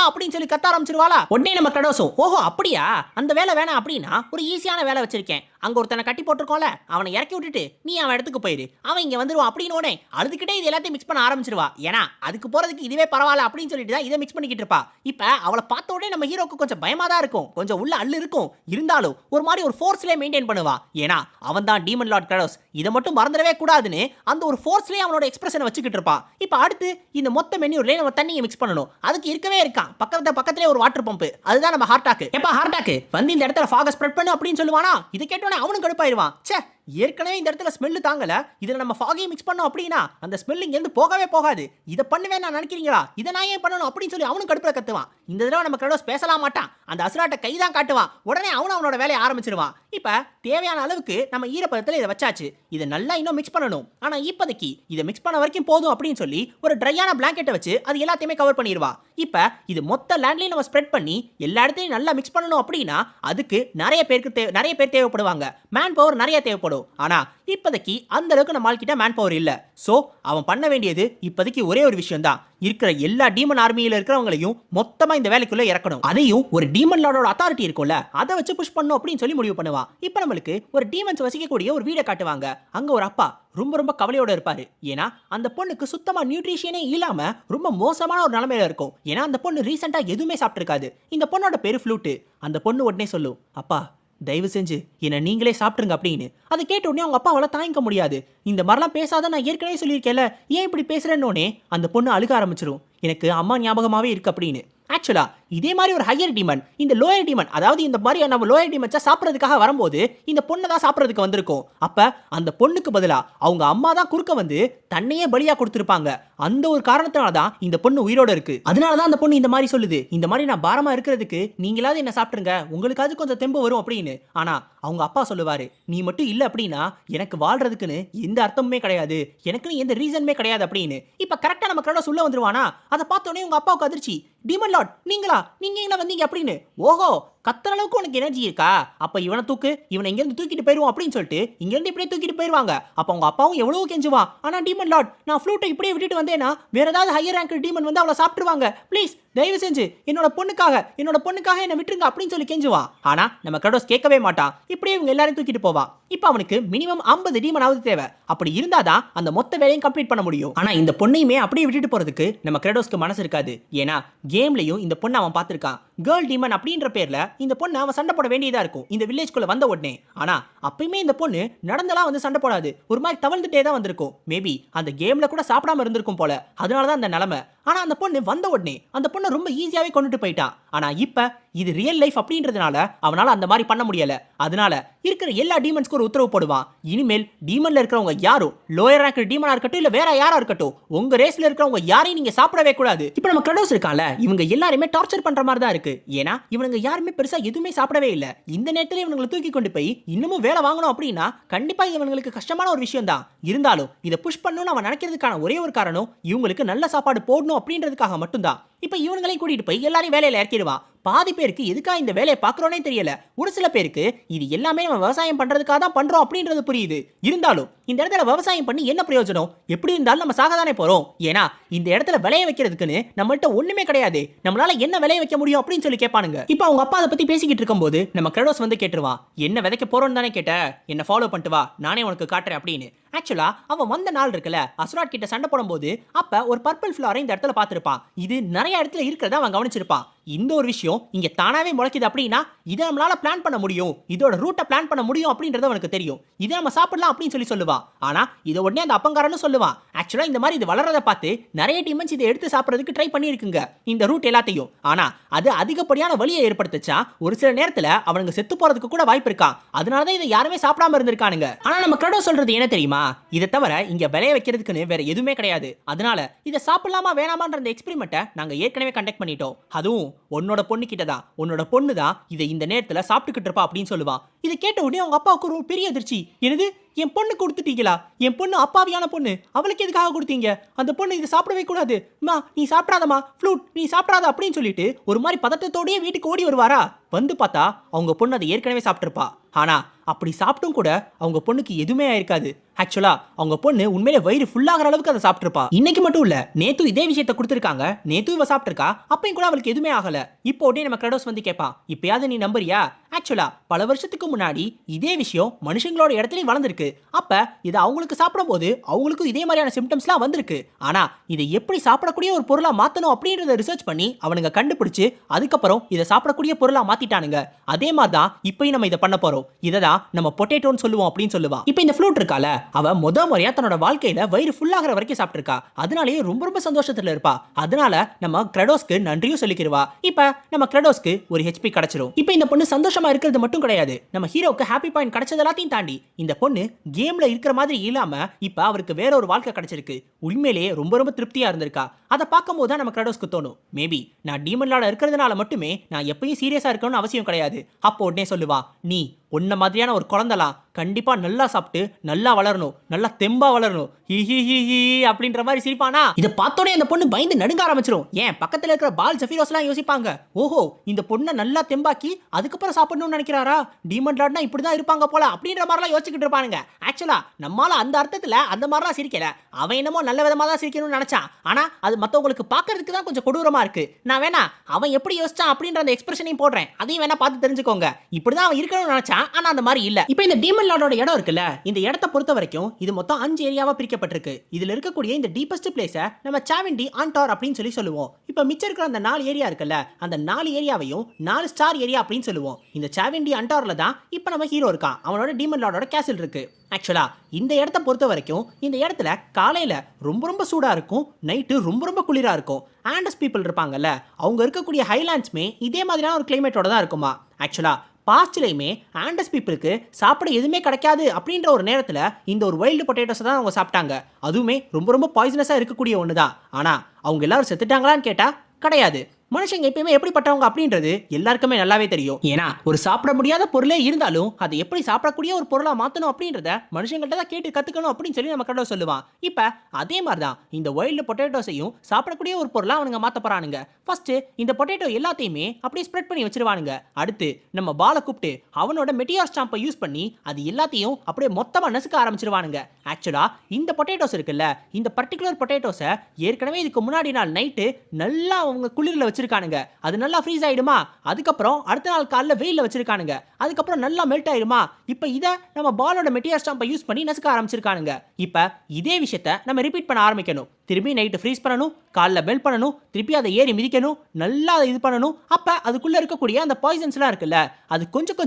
அப்படின்னு சொல்லி கத்த ஆரம்பிச்சிருவாளா. உடனே நம்ம கிரெடோஸும், ஓஹோ அப்படியா, அந்த வேலை வேணாம் அப்படின்னா ஒரு ஈஸியான வேலை வச்சிருக்கேன். அங்க ஒருத்தனை கட்டி போட்டிருக்கோம்ல, அவனை இறக்கி விட்டுட்டு நீ அவன் இடத்துக்கு போயிரு, அவன் இங்க வந்துருவான் அப்படின்னு உடனே அழுதுகிட்டே இது எல்லாத்தையும் மிக்ஸ் பண்ண ஆரம்பிச்சிருவா. ஏன்னா அதுக்கு போறதுக்கு இதுவே பரவாயில்ல அப்படின்னு சொல்லிட்டு தான் இதை மிக்ஸ் பண்ணிக்கிட்டு இருப்பா. இப்ப அவளை பார்த்த உடனே நம்ம ஹீரோக்கு கொஞ்சம் பயமா தான் இருக்கும், கொஞ்சம் உள்ள அள்ளு இருக்கும். இருந்தாலும் ஒரு மாதிரி ஒரு ஃபோர்ஸ்லேயே மெயின்டைன் பண்ணுவா. ஏன்னா அவன் தான் டீமன் லார்ட் கிரெடோஸ், இதை மட்டும் மறந்துடவே கூடாதுன்னு அந்த ஒரு ஃபோர்ஸ்லேயே அவனோட எக்ஸ்பிரஷனை வச்சுக்கிட்டு இருப்பா. இப்ப அடுத்து இந்த மொத்த மெனியூர்லயே நம்ம தண்ணியை மிக்ஸ் பண்ணணும். அதுக்கு இருக்கவே இருக்கான் பக்கத்திலே ஒரு வாட்டர் பம்ப், அதுதான் நம்ம ஹார்டாக்கு. எப்ப ஹார்டாக்கு வந்து இந்த இடத்துல ஃபாக ஸ்ப்ரெட் பண்ணு அப்படின்னு சொல்லுவானா. இதை கேட்டோன்னே அவனும் கடுப்பாயிருவான். ச்சே, ஏற்கனவே இந்த இடத்துல ஸ்மெல் தாங்கல, இதுல நம்ம ஃபாகையும் மிக்ஸ் பண்ணோம் அப்படின்னா அந்த ஸ்மெல் இங்க இருந்து போகவே போகாது. இதை பண்ணுவேன் நான் நினைக்கிறீங்களா, இதை நான் ஏன் பண்ணணும் அப்படின்னு சொல்லி அவனும் கடுப்புல கத்துவான். இந்த தடவை நம்ம கிரெடோஸ் பேசலாம் மாட்டான், அந்த அசுராட்ட கைதான் காட்டுவான். உடனே அவனோட வேலையை ஆரம்பிச்சிருவான். இப்ப தேவையான அளவுக்கு நம்ம ஈரப்பதத்துல இதை வச்சாச்சு. இதை நல்லா இன்னும் மிக்ஸ் பண்ணணும். ஆனா இப்போதைக்கு இதை மிக்ஸ் பண்ண வரைக்கும் போதும் அப்படின்னு சொல்லி ஒரு ட்ரையான பிளாங்கெட்டை வச்சு அது எல்லாத்தையுமே கவர் பண்ணிடுவா. இப்ப இது மொத்த லேண்ட்லயும் நம்ம ஸ்ப்ரெட் பண்ணி எல்லா இடத்தையும் நல்லா மிக்ஸ் பண்ணணும் அப்படின்னா அதுக்கு நிறைய பேர் தேவைப்படுவாங்க. மேன் பவர் நிறைய தேவைப்படும். ஆனா இப்போதைக்கு அந்த அளவுக்கு நம்ம கிட்ட மேன் பவர் இல்ல. சோ அவன் பண்ண வேண்டியது இப்போதைக்கு ஒரே ஒரு விஷயம் தான், இருக்கிற எல்லா டீமன் ஆர்மியில இருக்கிறவங்களையும் மொத்தமா இந்த வேலைக்குள்ள இறக்கணும். அதையும் ஒரு டீமன் லார்டோட அத்தாரிட்டி இருக்கும்ல, அதை வச்சு புஷ் பண்ணணும் அப்படின்னு சொல்லி முடிவு பண்ணுவா. இப்ப நம்மளுக்கு ஒரு டீமன்ஸ் வசிக்கக்கூடிய ஒரு வீடை காட்டுவாங்க. அங்க ஒரு அப்பா ரொம்ப கவலையோட இருப்பாரு. ஏன்னா அந்த பொண்ணுக்கு சுத்தமா நியூட்ரிஷனே இல்லாம ரொம்ப மோசமான ஒரு நிலைமையில இருக்கும். ஏன்னா அந்த பொண்ணு ரீசெண்டா எதுவுமே சாப்பிட்டு இருக்காது. இந்த பொண்ணோட பேரு ஃப்ளூட். அந்த பொண்ணு உடனே சொல்லும், அப்பா தயவு செஞ்சு என்ன நீங்களே சாப்பிட்டுருங்க அப்படின்னு. அதை கேட்ட உடனே அவங்க அப்பாவால தாங்கிக்க முடியாது. இந்த மாதிரிலாம் பேசாத, நான் ஏற்கனவே சொல்லியிருக்கேன்ல, ஏன் இப்படி பேசுறேன்னே அந்த பொண்ணு அழுக ஆரம்பிச்சிடும். எனக்கு அம்மா ஞாபகமாவே இருக்கு அப்படின்னு. ஆக்சுவலா இதே மாதிரி ஒரு ஹையர் டீமன் இந்த லோயர் டீமன், அதாவது இந்த மாதிரி நம்ம லோயர் டீமன்ஸை சாப்பிட்றதுக்காக வரும்போது இந்த பொண்ணை தான் சாப்பிட்றதுக்கு வந்திருக்கும். அப்ப அந்த பொண்ணுக்கு பதிலா அவங்க அம்மா தான் குறுக்க வந்து தன்னையே பலியா கொடுத்துருப்பாங்க. அந்த ஒரு காரணத்தினால தான் இந்த பொண்ணு உயிரோட இருக்கு. அதனால தான் அந்த பொண்ணு இந்த மாதிரி சொல்லுது, இந்த மாதிரி நான் பாரமா இருக்கிறதுக்கு நீங்களாவது என்ன சாப்பிட்டுருங்க, உங்களுக்காவது கொஞ்சம் தெம்பு வரும் அப்படின்னு. ஆனா அவங்க அப்பா சொல்லுவாரு, நீ மட்டும் இல்ல அப்படின்னா எனக்கு வாழ்றதுக்குன்னு எந்த அர்த்தமுமே கிடையாது, எனக்குன்னு எந்த ரீசனுமே கிடையாது அப்படின்னு. இப்ப கரெக்டா நம்ம கிரெடோஸ் உள்ள வந்துருவானா. அதை பார்த்தோன்னே உங்க அப்பாவுக்கு அதிர்ச்சி, டீமன் லார்ட் நீங்க எங்க வந்தீங்க அப்படின்னு. ஓஹோ, கத்துற அளவுக்கு உனக்கு எனர்ஜி இருக்கா? அப்ப இவனை தூக்கு, இவனை இங்க இருந்து தூக்கிட்டு போயிருவோம் அப்படின்னு சொல்லிட்டு இங்க இருந்து இப்படியே தூக்கிட்டு போயிருவாங்க. அப்ப அவங்க அப்பாவும் எவ்வளவு கெஞ்சுவான். ஆனா டீமன் லார்ட், நான் ஃப்ளூட்டை இப்படியே விட்டுட்டு வந்தேன்னா வேற ஏதாவது ஹையர் ரேங்க் டீமன் வந்து அவளை சாப்பிட்டுருவாங்க. ப்ளீஸ் தயவு செஞ்சு என்னோட பொண்ணுக்காக என்ன விட்டுருங்க அப்படின்னு சொல்லி கெஞ்சுவான். ஆனா நம்ம கிரேடோஸ் கேட்கவே மாட்டான். இப்படியே இவங்க எல்லாரையும் தூக்கிட்டு போவான். இப்போ அவனுக்கு மினிமம் 50 டீமனாவது தேவை. அப்படி இருந்தாதான் அந்த மொத்த வேலையும் கம்ப்ளீட் பண்ண முடியும். ஆனா இந்த பொண்ணையுமே அப்படியே விட்டுட்டு போறதுக்கு நம்ம கிரேடோஸ்க்கு மனசு இருக்காது. ஏன்னா கேம்லயும் இந்த பொண்ணை அவன் பார்த்திருக்கான். கேர்ள் டீமன் அப்படின்ற பேர்ல இந்த பொண்ணு அவன் சண்டை போட வேண்டியதா இருக்கும் இந்த வில்லேஜ்குள்ள வந்த உடனே. ஆனா அப்பயுமே இந்த பொண்ணு நடந்தெல்லாம் வந்து சண்டை போடாது. ஒரு மாதிரி தவழ்ந்துட்டே தான் வந்திருக்கும். மேபி அந்த கேம்ல கூட சாப்பிடாம இருந்திருக்கும் போல. அதனாலதான் அந்த நிலைமை. ஆனா அந்த பொண்ணு வந்த உடனே அந்த பொண்ணை ரொம்ப ஈஸியாவே கொண்டுட்டு போயிட்டான். ஆனா இப்ப இது ரியல் லைஃப் அப்படின்றதுனால அவனால அந்த மாதிரி பண்ண முடியல. அதனால இருக்கிற எல்லா டீமன்ஸ்க்கு ஒரு உத்தரவு போடுவான். இனிமேல் டீமன்ல இருக்கிறவங்க யாரும் லோயர் ரேங்க் டீமனா இருக்கட்டும் இல்ல வேற யாரா இருக்கட்டும், உங்க ரேஸ்ல இருக்கிறவங்க யாரையும் நீங்க சாப்பிடவே கூடாது. இப்போ நம்ம கிரேடோஸ் இருக்கான்ல, இவங்க எல்லாருமே டார்ச்சர் பண்ற மாதிரி தான் இருக்கு. ஏன்னா இவங்க யாருமே பெருசா எதுவுமே சாப்பிடவே இல்ல. இந்த நேரத்துல இவங்களை தூக்கி கொண்டு போய் இன்னமும் வேலை வாங்கணும் அப்படின்னா கண்டிப்பா இவங்களுக்கு கஷ்டமான ஒரு விஷயம் தான். இருந்தாலும் இதை புஷ் பண்ணணும்னு அவன் நினைக்கிறதுக்கான ஒரே ஒரு காரணம் இவங்களுக்கு நல்ல சாப்பாடு போடணும் அப்படின்றதுக்காக மட்டும்தான். இப்ப இவங்களையும் கூட்டிட்டு போய் எல்லாரையும் வேலையில இறக்கிடுவான். பாதி பேருக்கு எதுக்காக இந்த வேலையை பார்க்கறோனே தெரியல. ஒரு சில பேருக்கு இது எல்லாமே நம்ம விவசாயம் பண்றதுக்காக தான் பண்றோம் அப்படின்றது புரியுது. இருந்தாலும் இந்த இடத்துல விவசாயம் பண்ணி என்ன பிரயோஜனம்? எப்படி இருந்தாலும் நம்ம சாகதானே போறோம். ஏன்னா இந்த இடத்துல விளைய வைக்கிறதுக்குன்னு நம்மள்ட்ட ஒண்ணுமே கிடையாது. நம்மளால என்ன விளைய வைக்க முடியும் அப்படின்னு சொல்லி கேட்பானுங்க. இப்போ அவங்க அப்பா அதை பத்தி பேசிக்கிட்டு இருக்கும்போது நம்ம கிரேடோஸ் வந்து கேட்டுருவான். என்ன விதைக்க போறோம்னு தானே கேட்ட, என்ன ஃபாலோ பண்ணிட்டு வா, நானே உனக்கு காட்டுறேன் அப்படின்னு. ஆக்சுவலா அவன் வந்த நாள் இருக்குல்ல, அசுராட் கிட்ட சண்டை போடும்போது அப்ப ஒரு பர்பிள் ஃபிளவரை இந்த இடத்துல பார்த்திருப்பான். இது நிறைய இடத்துல இருக்கிறத அவன் கவனிச்சிருப்பான். இந்த ஒரு விஷயம் இங்க தானாவே முளைக்குது அப்படின்னா இதை நம்மளால பிளான் பண்ண முடியும், இதோட ரூட்டை பிளான் பண்ண முடியும் அப்படின்றது அவனுக்கு தெரியும். இதை நம்ம சாப்பிடலாம் அப்படின்னு சொல்லி சொல்லுவான். ஆனா இதை உடனே அந்த அப்பங்காரன்னு சொல்லுவான். ஆக்சுவலா இந்த மாதிரி இது வளரதை பார்த்து நிறைய டீமன்ஸ் இதை எடுத்து சாப்பிடறதுக்கு ட்ரை பண்ணியிருக்குங்க இந்த ரூட் எல்லாத்தையும். ஆனா அது அதிகப்படியான வலியை ஏற்படுத்துச்சா ஒரு சில நேரத்துல அவனுங்க செத்து போறதுக்கு கூட வாய்ப்பு இருக்கான். அதனாலதான் இதை யாருமே சாப்பிடாம இருந்திருக்கானுங்க. ஆனா நம்ம கிரேடோஸ் சொல்றது என்ன தெரியுமா? இதை தவிர இங்க விளைய வைக்கிறதுக்குன்னு வேற எதுவுமே கிடையாது. அதனால இதை சாப்பிடலாமா வேணாமான்ற அந்த எக்ஸ்பெரிமெண்ட்டை நாங்க ஏற்கனவே கண்டக்ட் பண்ணிட்டோம். அதுவும் உன்னோட பொண்ணு கிட்ட தான். உன்னோட பொண்ணு தான் இதை இந்த நேரத்துல சாப்பிட்டுக்கிட்டு இருப்பா அப்படின்னு சொல்லுவான். இதை கேட்ட உடனே அவங்க அப்பாவுக்கு ஒரு பெரிய அதிர்ச்சி. என்னது, என் பொண்ணு கொடுத்துட்டீங்களா? என் பொண்ணு அப்பாவியான பொண்ணு, அவளுக்கு எதுக்காக கொடுத்தீங்க? அந்த பொண்ணு இதை சாப்பிடவே கூடாது. மா நீ சாப்பிடாதமா, ஃப்ளூட் நீ சாப்பிடாத அப்படின்னு சொல்லிட்டு ஒரு மாதிரி பதட்டத்தோடயே வீட்டுக்கு ஓடி வருவாரா. வந்து பார்த்தா அவங்க பொண்ணு அதை ஏற்கனவே சாப்பிட்டுருப்பா. ஆனா அப்படி சாப்பிட்டும் கூட அவங்க பொண்ணுக்கு எதுவுமே ஆயிருக்காது. ஆக்சுவலா அவங்க பொண்ணு உண்மையிலே வயிறு ஃபுல்லாகிற அளவுக்கு அதை சாப்பிட்டுருப்பா. இன்னைக்கு மட்டும் இல்ல, நேத்து இதே விஷயத்தை கொடுத்துருக்காங்க. நேத்து இவ சாப்பிட்டுருக்கா. அப்பயும் கூட அவளுக்கு எதுவுமே ஆகல. இப்போ உடனே நம்ம கிரேடோஸ் வந்து கேட்பான், இப்பயாவது நீ நம்புறியா? ஆக்சுவலா பல வருஷத்துக்கு முன்னாடி இதே விஷயம் மனுஷங்களோட இடத்துலயும் வளர்ந்துருக்கு. அப்ப இதை அவங்களுக்கு சாப்பிடும் போது அவங்களுக்கும் இதே மாதிரியான சிம்டம்ஸ்லாம் வந்திருக்கு. ஆனா இதை எப்படி சாப்பிடக்கூடிய ஒரு பொருளா மாத்தணும் அப்படின்றத ரிசர்ச் பண்ணி அவனுங்க கண்டுபிடிச்சு அதுக்கப்புறம் இதை சாப்பிடக்கூடிய பொருளா மாத்திட்டானுங்க. அதே மாதிரி தான் இப்பயும் நம்ம இதை பண்ண போறோம். இதை தான் நம்ம பொட்டேட்டோன்னு சொல்லுவோம் அப்படின்னு சொல்லுவான். இப்போ இந்த ஃப்ளூட் இருக்கால, அவ முறையா தன்னோட வாழ்க்கையில வயிறு ஃபுல்லாகிற வரைக்கும் சாப்பிட்டுருக்கா. அதனாலேயே ரொம்ப ரொம்ப சந்தோஷத்துல இருப்பா. அதனால நம்ம கிரேடோஸ்க்கு நன்றியும் சொல்லிக்கிறவா. இப்ப நம்ம கிரேடோஸ்க்கு ஒரு ஹெச்பி கிடைச்சிரும். இப்போ இந்த பொண்ணு சந்தோஷமா இருக்கிறது மட்டும் கிடையாது, நம்ம ஹீரோக்கு ஹாப்பி பாயிண்ட் கிடைச்சது எல்லாத்தையும் தாண்டி இந்த பொண்ணு கேம்ல இருக்கிற மாதிரி இல்லாம இப்ப அவருக்கு வேற ஒரு வாழ்க்கை கிடைச்சிருக்கு. உண்மையிலேயே ரொம்ப ரொம்ப திருப்தியா இருந்திருக்கா. அதை பார்க்கும் போது தான் நம்ம கிரேடோஸ்க்கு தோணும், மேபி நான் டீமன் லார்டா இருக்கிறதுனால மட்டுமே நான் எப்பயும் சீரியஸா இருக்கணும்னு அவசியம் கிடையாது. அப்போ உடனே சொல்லுவா, நீ உன்ன மாதிரியான ஒரு குழந்தைலாம் கண்டிப்பா நல்லா சாப்பிட்டு நல்லா வளரணும், நல்லா தெம்பா வளரணும், ஹி ஹி ஹி ஹி அப்படின்ற மாதிரி சிரிப்பானா. இதை பார்த்தோன்னே அந்த பொண்ணு பயந்து நடுங்க ஆரம்பிச்சிடும். ஏன் பக்கத்துல இருக்கிற பால் ஜெஃபிரோஸ்லாம் யோசிப்பாங்க, ஓஹோ இந்த பொண்ணை நல்லா தெம்பாக்கி அதுக்கப்புறம் சாப்பிடணும்னு நினைக்கிறாரா, டீமன் லார்ட்னா இப்படிதான் இருப்பாங்க போல அப்படின்ற மாதிரிலாம் யோசிச்சுக்கிட்டு இருப்பானுங்க. ஆக்சுவலா நம்மால அந்த அர்த்தத்துல அந்த மாதிரிலாம் சிரிக்கல. அவன் என்னமோ நல்ல விதமா தான் சிரிக்கணும்னு நினைச்சான். ஆனா அது மற்றவங்களுக்கு பார்க்கறதுக்கு தான் கொஞ்சம் கொடூரமா இருக்கு. நான் வேணா அவன் எப்படி யோசிச்சான் அப்படின்ற அந்த எக்ஸ்பிரஷனையும் போடுறேன், அதையும் வேணா பார்த்து தெரிஞ்சுக்கோங்க. இப்படிதான் அவன் இருக்கணும்னு நினைச்சான், ஆனா அந்த மாதிரி இல்ல. இப்போ இந்த டீமன் லார்டோட இடம் இருக்குல்ல, இந்த இடத்தை பொறுத்த வரைக்கும் இது மொத்தம் 5 ஏரியாவா பிரிக்கப்பட்டிருக்கு. இதுல இருக்கக்கூடிய இந்த டீப்பஸ்ட் பிளேஸை நம்ம சாவிண்டி ஆன்டார் அப்படின்னு சொல்லி சொல்லுவோம். இப்போ மிச்சம் இருக்கிற அந்த 4 ஏரியா இருக்குல்ல, அந்த 4 ஏரியாவையும் 4 ஸ்டார் ஏரியா அப்படின்னு சொல்லுவோம். இந்த சாவிண்டி ஆன்டார்ல தான் இப்போ நம்ம ஹீரோ இருக்கான். அவனோட டீமன் லார்டோட கேசல் இருக்கு. ஆக்சுவலா இந்த இடத்தை பொறுத்த வரைக்கும் இந்த இடத்துல காலையில ரொம்ப ரொம்ப சூடா இருக்கும், நைட்டு ரொம்ப ரொம்ப குளிரா இருக்கும். ஆண்டஸ் பீப்புள் இருப்பாங்கல்ல, அவங்க இருக்கக்கூடிய ஹைலாண்ட்ஸ்மே இதே மாதிரியான ஒரு கிளைமேட்டோட தான் இருக்குமா. ஆக்சுவலா பாஸ்ட்லையுமே ஆண்டஸ் பீப்புளுக்கு சாப்பிட எதுவுமே கிடைக்காது அப்படின்ற ஒரு நேரத்தில் இந்த ஒரு வைல்டு பொட்டேட்டோஸை தான் அவங்க சாப்பிட்டாங்க. அதுவுமே ரொம்ப ரொம்ப பாய்சனஸாக இருக்கக்கூடிய ஒன்று தான். ஆனால் அவங்க எல்லாரும் செத்துட்டாங்களான்னு கேட்டால் கிடையாது. மனுஷங்க எப்பயுமே எப்படிப்பட்டவங்க அப்படின்றது எல்லாருக்குமே நல்லாவே தெரியும். ஏன்னா ஒரு சாப்பிட முடியாத பொருளே இருந்தாலும் அதை எப்படி சாப்பிடக்கூடிய ஒரு பொருளா மாத்தணும் அப்படின்றத மனுஷங்கள்ட்ட தான் கேட்டு கத்துக்கணும் அப்படின்னு சொல்லி நம்ம கடை சொல்லுவான். இப்ப அதே மாதிரி தான் இந்த வைல்டு பொட்டேட்டோஸையும் சாப்பிடக்கூடிய ஒரு பொருளா அவனுங்க மாத்த போறானுங்க. ஃபர்ஸ்ட் இந்த பொட்டேட்டோ எல்லாத்தையுமே அப்படியே ஸ்ப்ரெட் பண்ணி வச்சிருவானுங்க. அடுத்து நம்ம பாலை கூப்பிட்டு அவனோட மெட்டியார் ஸ்டாம்பை யூஸ் பண்ணி அது எல்லாத்தையும் அப்படியே மொத்தமா நசுக்க ஆரம்பிச்சிருவானுங்க. ஆக்சுவலா இந்த பொட்டேட்டோஸ் இருக்குல்ல, இந்த பர்டிகுலர் பொட்டேட்டோஸை ஏற்கனவே இதுக்கு முன்னாடி நாள் நைட்டு நல்லா அவங்க குளிரில் வச்சிருக்கானுங்க. அது நல்லா ஃப்ரீஸ் ஆயிடுமா, அதுக்கப்புறம் அடுத்த நாள் காலைல வெயிலில் வச்சிருக்கானுங்க, அதுக்கப்புறம் நல்லா மெல்ட் ஆயிடுமா. இப்போ இதை நம்ம பாலோட மெட்டியார் ஸ்டாம்பை யூஸ் பண்ணி நசுக்க ஆரம்பிச்சிருக்கானுங்க. இப்போ இதே விஷயத்தை நம்ம ரிப்பீட் பண்ண ஆரம்பிக்கணும். திருப்பி நைட்டு ஃப்ரீஸ் பண்ணணும், காலைல மெல்ட் பண்ணணும், திருப்பி அதை ஏறி மிதிக்கணும், நல்லா அதை இது பண்ணணும். அப்போ அதுக்குள்ளே இருக்கக்கூடிய அந்த பாய்சன்ஸ்லாம் இருக்குல்ல, அது கொஞ்சம்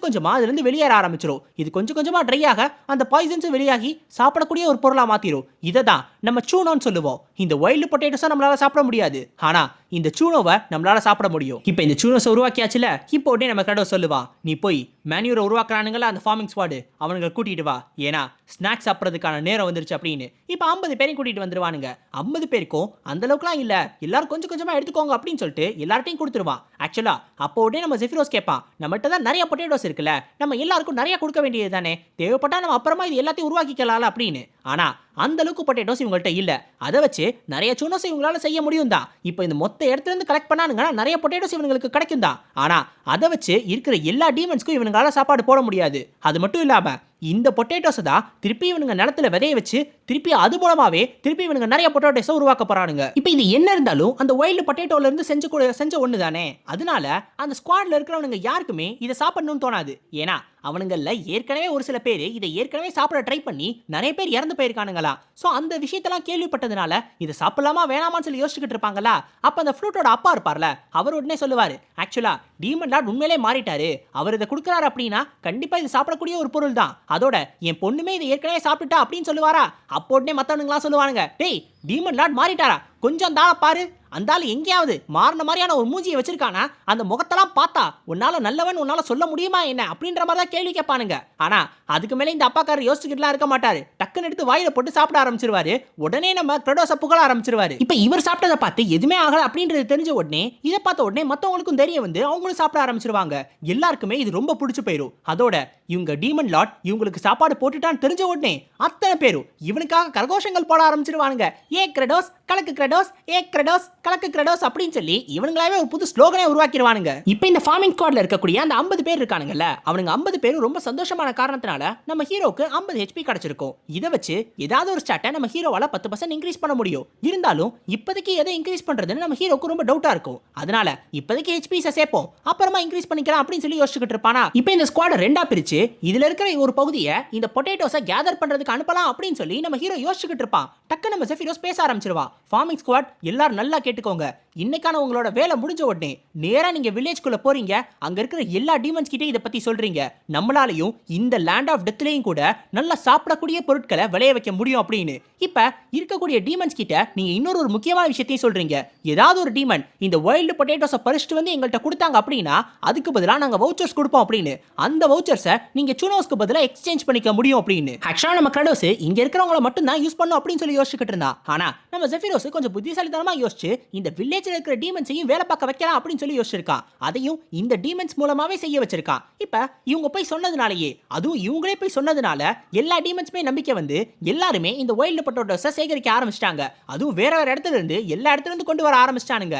கொஞ்சமாக அதுலேருந்து வெளியேற ஆரம்பிச்சிடும். இது கொஞ்சம் கொஞ்சமாக ட்ரை ஆக அந்த பாய்சன்ஸும் வெளியாகி சாப்பிடக்கூடிய ஒரு பொருளாக மாற்றிடும். இதை தான் நம்ம சூனோன்னு சொல்லுவோம். இந்த வைல்டு பொட்டேட்டோஸை நம்மளால சாப்பிட முடியாது, ஆனால் இந்த சூனோவை நம்மளால சாப்பிட முடியும். இப்போ இந்த சூனோஸை உருவாக்கியாச்சுல, இப்போ உடனே நம்ம கடை சொல்லுவான், நீ போய் மேன்யூரை உருவாக்குறானுங்களா அந்த ஃபார்மிங் ஸ்குவாடு, அவனுங்களை கூட்டிட்டு வா, ஏன்னா ஸ்நாக்ஸ் சாப்பிட்றதுக்கான நேரம் வந்துருச்சு அப்படின்னு. இப்போ 50 பேரையும் கூட்டிட்டு வந்துருவானுங்க. 50 பேருக்கும் அந்த அளவுக்குலாம் இல்லை, எல்லாரும் கொஞ்சம் கொஞ்சமாக எடுத்துக்கோங்க அப்படின்னு சொல்லிட்டு எல்லார்ட்டையும் கொடுத்துருவான். ஆக்சுவலா அப்போ உடனே நம்ம ஜெஃபிரோஸ் கேட்பான், நம்மகிட்ட தான் நிறைய பொட்டேட்டோஸ் இருக்குல்ல, நம்ம எல்லாருக்கும் நிறைய கொடுக்க வேண்டியது தானே, தேவைப்பட்டா நம்ம அப்புறமா இது எல்லாத்தையும் உருவாக்கிக்கலாம் அப்படின்னு. ஆனா அந்த அளவுக்கு பொட்டேட்டோஸ் இவங்கள்ட்ட இல்ல. அதை வச்சு நிறைய சூனோஸ் இவங்களால செய்ய முடியும் தான். இப்போ இந்த மொத்த இடத்துல இருந்து கலெக்ட் பண்ணானுங்கன்னா நிறைய பொட்டேட்டோஸ் இவங்களுக்கு கிடைக்கும் தான். ஆனா அதை வச்சு இருக்கிற எல்லா டீமன்ஸ்க்கும் இவங்களால சாப்பாடு போட முடியாது. அது மட்டும் இல்லாம இந்த பொட்டேட்டோஸை தான் திருப்பி இவனுங்க நிலத்துல விதைய வச்சு திருப்பி அது மூலமாவே திருப்பி இவனுங்க நிறைய பொட்டேட்டோஸை உருவாக்க போறானுங்க. இப்போ இது என்ன இருந்தாலும் அந்த வைல்டு பொட்டேட்டோல இருந்து செஞ்ச ஒண்ணு தானே. அதனால அந்த ஸ்குவாட்ல இருக்கிறவனுங்க யாருக்குமே இதை சாப்பிடணும்னு தோணாது. ஏன்னா அவனுங்கள்ல ஏற்கனவே ஒரு சில பேர் இதை ஏற்கனவே சாப்பிட ட்ரை பண்ணி நிறைய பேர் இறந்து போயிருக்கானுங்களா. ஸோ அந்த விஷயத்தெல்லாம் கேள்விப்பட்டதுனால இதை சாப்பிடலாமா வேணாமான்னு சொல்லி யோசிச்சுக்கிட்டு இருப்பாங்களா. அப்போ அந்த ஃப்ளூட்டோட அப்பா இருப்பார்ல, அவர் உடனே சொல்லுவாரு, ஆக்சுவலா டீமன் லார்ட் உண்மையிலே மாறிட்டாரு, அவர் இதை கொடுக்குறாரு அப்படின்னா கண்டிப்பா இது சாப்பிடக்கூடிய ஒரு பொருள் தான், அதோட என் பொண்ணுமே இதை ஏற்கனவே சாப்பிட்டுட்டா அப்படின்னு சொல்லுவாரா. அப்போ உடனே மற்றவனுங்களாம் சொல்லுவானுங்க, டேய் டீமன் லார்ட் மாறிட்டாரா, கொஞ்சம் தாள பாரு, அந்த ஆள் எங்கேயாவது மாறின மாதிரியான ஒரு மூஞ்சியை வச்சிருக்கானா, அந்த முகத்தெல்லாம் பார்த்தா உன்னால நல்லவன் உன்னால சொல்ல முடியுமா என்ன அப்படின்ற மாதிரி தான் கேள்வி கேட்பானுங்க. ஆனா அதுக்கு மேலே இந்த அப்பாக்காரர் யோசிச்சுக்கிட்டுலாம் இருக்க மாட்டாரு, டக்குன்னு எடுத்து வாயில போட்டு சாப்பிட ஆரம்பிச்சிருவாரு. உடனே நம்ம கிரெடோஸை புகழ ஆரம்பிச்சிருவாரு. இப்போ இவர் சாப்பிட்டதை பார்த்து எதுவுமே ஆகல அப்படின்றது தெரிஞ்ச உடனே இதை பார்த்த உடனே மற்றவங்களுக்கும் தெரிய வந்து அவங்களும் சாப்பிட ஆரம்பிச்சிருவாங்க. எல்லாருக்குமே இது ரொம்ப பிடிச்சு போயிடும். அதோட இவங்க டீமன் லார்ட் இவங்களுக்கு சாப்பாடு போட்டுட்டான்னு தெரிஞ்ச உடனே அத்தனை பேரும் இவனுக்காக கரகோஷங்கள் போட ஆரம்பிச்சிருவானுங்க. ஏ கிரெடோஸ் கலக்கு கிரெடோஸ், ஏ கிரெடோஸ் கலக்கு கிரெடோஸ் அப்படின்னு சொல்லி இவனுங்களாவே ஒரு புது ஸ்லோகனே உருவாக்கிடுவானுங்க. இப்போ இந்த ஃபார்மிங் ஸ்குவாட்ல இருக்கக்கூடிய அந்த 50 பேர் இருக்கானுங்கல்ல, அவனுங்க 50 பேரும் ரொம்ப சந்தோஷமான காரணத்தினால நம்ம ஹீரோக்கு 50 HP கிடைச்சிருக்கும். இதை வச்சு ஏதாவது ஒரு ஸ்டாட்டை நம்ம ஹீரோவால 10% இன்க்ரீஸ் பண்ண முடியும். இருந்தாலும் இப்போதைக்கு எதை இன்க்ரீஸ் பண்றதுன்னு நம்ம ஹீரோக்கு ரொம்ப டவுட்டா இருக்கும். அதனால இப்போதைக்கு HPஸை சேர்ப்போம், அப்புறமா இன்க்ரீஸ் பண்ணிக்கலாம் அப்படின்னு சொல்லி யோசிச்சுக்கிட்டு இருப்பானா. இப்போ இந்த ஸ்குவாட ரெண்டா பிரிச்சு இதுல இருக்கிற ஒரு பகுதியை இந்த பொட்டேட்டோஸை கேதர் பண்றதுக்கு அனுப்பலாம் அப்படின்னு சொல்லி நம்ம ஹீரோ யோசிச்சுக்கிட்டு இருப்பான். டக்கு நம்ம ஜெஃபிரோஸ் பேச ஆரம்பிச்சிருவா. ஃபார்மிங் ஸ்குவாட் எல்லாரும் நல்லா கேட்டுக்கோங்க, இன்னைக்கான உங்களோட வேலை முடிஞ்ச உடனே நேரா நீங்க வில்லேஜ்குள்ள போறீங்க, அங்க இருக்கிற எல்லா டீமன்ஸ் கிட்டே இதை பத்தி சொல்றீங்க, நம்மளாலையும் இந்த லேண்ட் ஆஃப் டெத்லயும் கூட நல்லா சாப்பிடக்கூடிய பொருட்களை விளைய வைக்க முடியும் அப்படின்னு. இப்ப இருக்கக்கூடிய டீமன்ஸ் கிட்ட நீங்க இன்னொரு முக்கியமான விஷயத்தையும் சொல்றீங்க, ஏதாவது ஒரு டீமன் இந்த வைல்டு பொட்டேட்டோஸை பறிச்சுட்டு வந்து எங்கள்கிட்ட கொடுத்தாங்க அப்படின்னா அதுக்கு பதிலாக நாங்க வவுச்சர்ஸ் கொடுப்போம் அப்படின்னு. அந்த வவுச்சர்ஸை நீங்க சூனோஸ்க்கு பதிலாக எக்ஸ்சேஞ்ச் பண்ணிக்க முடியும் அப்படின்னு. ஆக்சுவலா நம்ம கிரெடோஸ் இங்க இருக்கிறவங்கள மட்டும் தான் யூஸ் பண்ணும் அப்படின்னு சொல்லி யோசிச்சுக்கிட்டு இருந்தா. ஆனா நம்ம ஜெஃபிரோஸ் கொஞ்சம் புத்திசாலித்தனமா யோசிச்சு இந்த வில்லேஜ்ல இருக்கிற டீமன்ஸையும் வேலை பார்க்க வைக்கலாம் அப்படின்னு சொல்லி யோசிச்சிருக்கான். அதையும் இந்த டீமன்ஸ் மூலமாவே செய்ய வச்சிருக்கான். இப்ப இவங்க போய் சொன்னதுனாலயே, அதுவும் இவங்களே போய் சொன்னதுனால எல்லா டீமன்ஸுமே நம்பிக்கை வந்து எல்லாருமே இந்த வைல்டு பொட்டேட்டோஸை சேகரிக்க ஆரம்பிச்சிட்டாங்க. அதுவும் வேற வேற இடத்துல இருந்து எல்லா இடத்துல இருந்து கொண்டு வர ஆரம்பிச்சிட்டானுங்க.